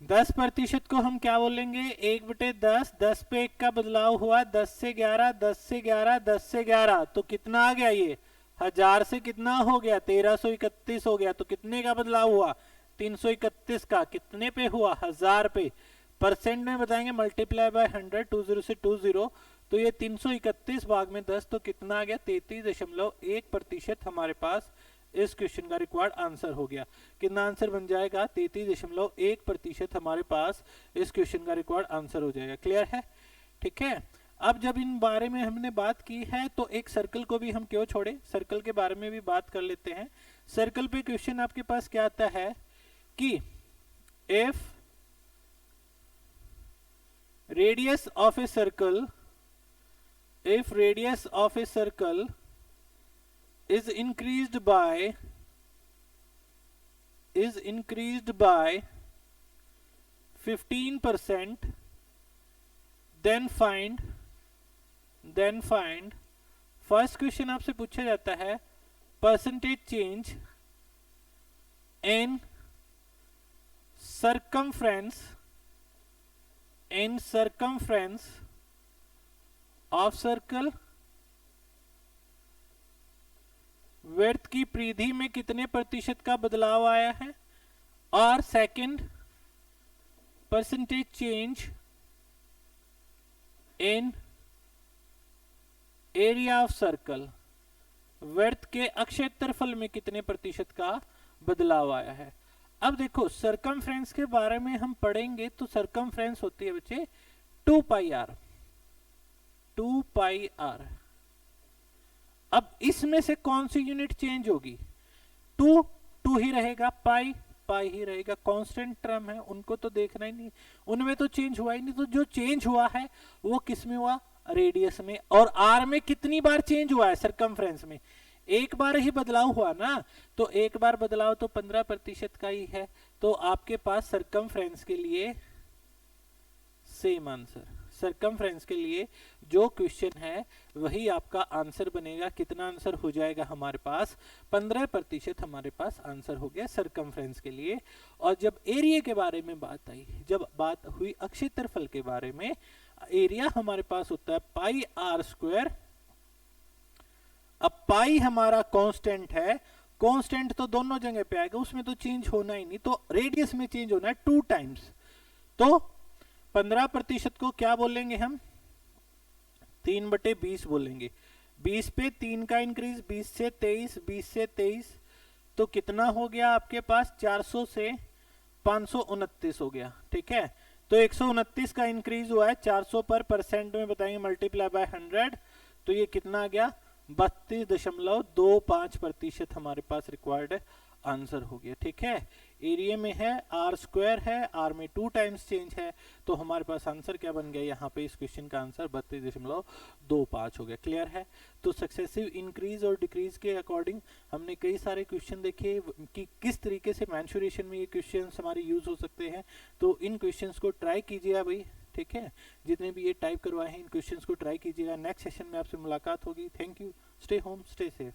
10% को हम क्या बोलेंगे, 1/10। 10 पे 1 का बदलाव हुआ, 10 से 11, 10 से 11, 10 से 11, तो कितना आ गया, ये 1000 से कितना हो गया, 1331 हो गया। तो कितने का बदलाव हुआ, 331 का। कितने पे हुआ, 1000 पे। परसेंट में बताएंगे, मल्टीप्लाई बाय 100, 20 से 20, तो ये 331 भाग में 10, तो कितना आ गया, 33.1% हमारे पास इस क्वेश्चन का रिक्वायर्ड आंसर हो गया। कितना आंसर बन जाएगा, 33.1% हमारे पास इस क्वेश्चन का रिक्वायर्ड आंसर हो जाएगा। क्लियर है? ठीक है, अब जब इन बारे में हमने बात की है तो एक सर्कल को भी हम क्यों छोड़े, सर्कल के बारे में भी बात कर लेते हैं। सर्कल पे क्वेश्चन आपके पास क्या आता है कि if radius of a circle, if radius of a circle is increased by 15%, then find first question आपसे पूछा जाता है percentage change in circumference of circle. Width की परिधि में कितने प्रतिशत का बदलाव आया है। और second, percentage change in area of circle, width के अक्षेत्रफल में कितने प्रतिशत का बदलाव आया है। अब देखो सरकमफ्रेंस के बारे में हम पढ़ेंगे तो सरकमफ्रेंस होती है बच्चे 2πr। अब इसमें से कौन सी यूनिट चेंज होगी, 2 ही रहेगा, पाई ही रहेगा। कांस्टेंट टर्म है, उनको तो देखना ही नहीं, उनमें तो चेंज हुआ ही नहीं। तो जो चेंज हुआ है वो किस में हुआ, रेडियस में। और आर में कितनी बार चेंज हुआ है, सरकमफ्रेंस में एक बार ही बदलाव हुआ ना, तो एक बार बदलाव तो 15% का ही है। तो आपके पास सरकमफ्रेंस के लिए सेम आंसर, सरकमफ्रेंस के लिए जो क्वेश्चन है वही आपका आंसर बनेगा। कितना आंसर हो जाएगा हमारे पास, 15% हमारे पास आंसर हो गया सरकमफ्रेंस के लिए। और जब एरिया के बारे में बात आई, जब बात हुई अक्षेत्रफल के बारे में, एरिया हमारे पास होता है πr²। अब पाई हमारा कांस्टेंट है, कांस्टेंट तो दोनों जगह पे आएगा, उसमें तो चेंज होना ही नहीं। तो रेडियस में चेंज होना है 2 टाइम्स। तो 15% को क्या बोलेंगे हम, 3/20 बोलेंगे। 20 पे 3 का इंक्रीज, 20 से 23, 20 से 23, तो कितना हो गया आपके पास, 400 से 529 हो गया। ठीक है, तो 129 का इंक्रीज हुआ है, 400 पर परसेंट में बताएंगे मल्टीप्लाई बाय 100, तो ये कितना आ गया, 32.25% हमारे पास रिक्वायर्ड आंसर हो गया। ठीक है, एरिया में है r² है, r में 2 टाइम्स चेंज है, तो हमारे पास आंसर क्या बन गया, यहाँ पे इस क्वेश्चन का आंसर 32.25 हो गया। क्लियर है? तो सक्सेसिव इंक्रीज और डिक्रीज के अकॉर्डिंग हमने कई सारे क्वेश्चन देखे कि किस तरीके से मेंसुरेशन में ये क्वेश्चन हमारे यूज हो सकते हैं। तो इन क्वेश्चंस को ट्राई कीजिए भाई, ठीक है, जितने भी ये टाइप करवाए हैं इन क्वेश्चंस को ट्राई कीजिएगा। नेक्स्ट सेशन में आपसे मुलाकात होगी। Thank you, stay home stay safe.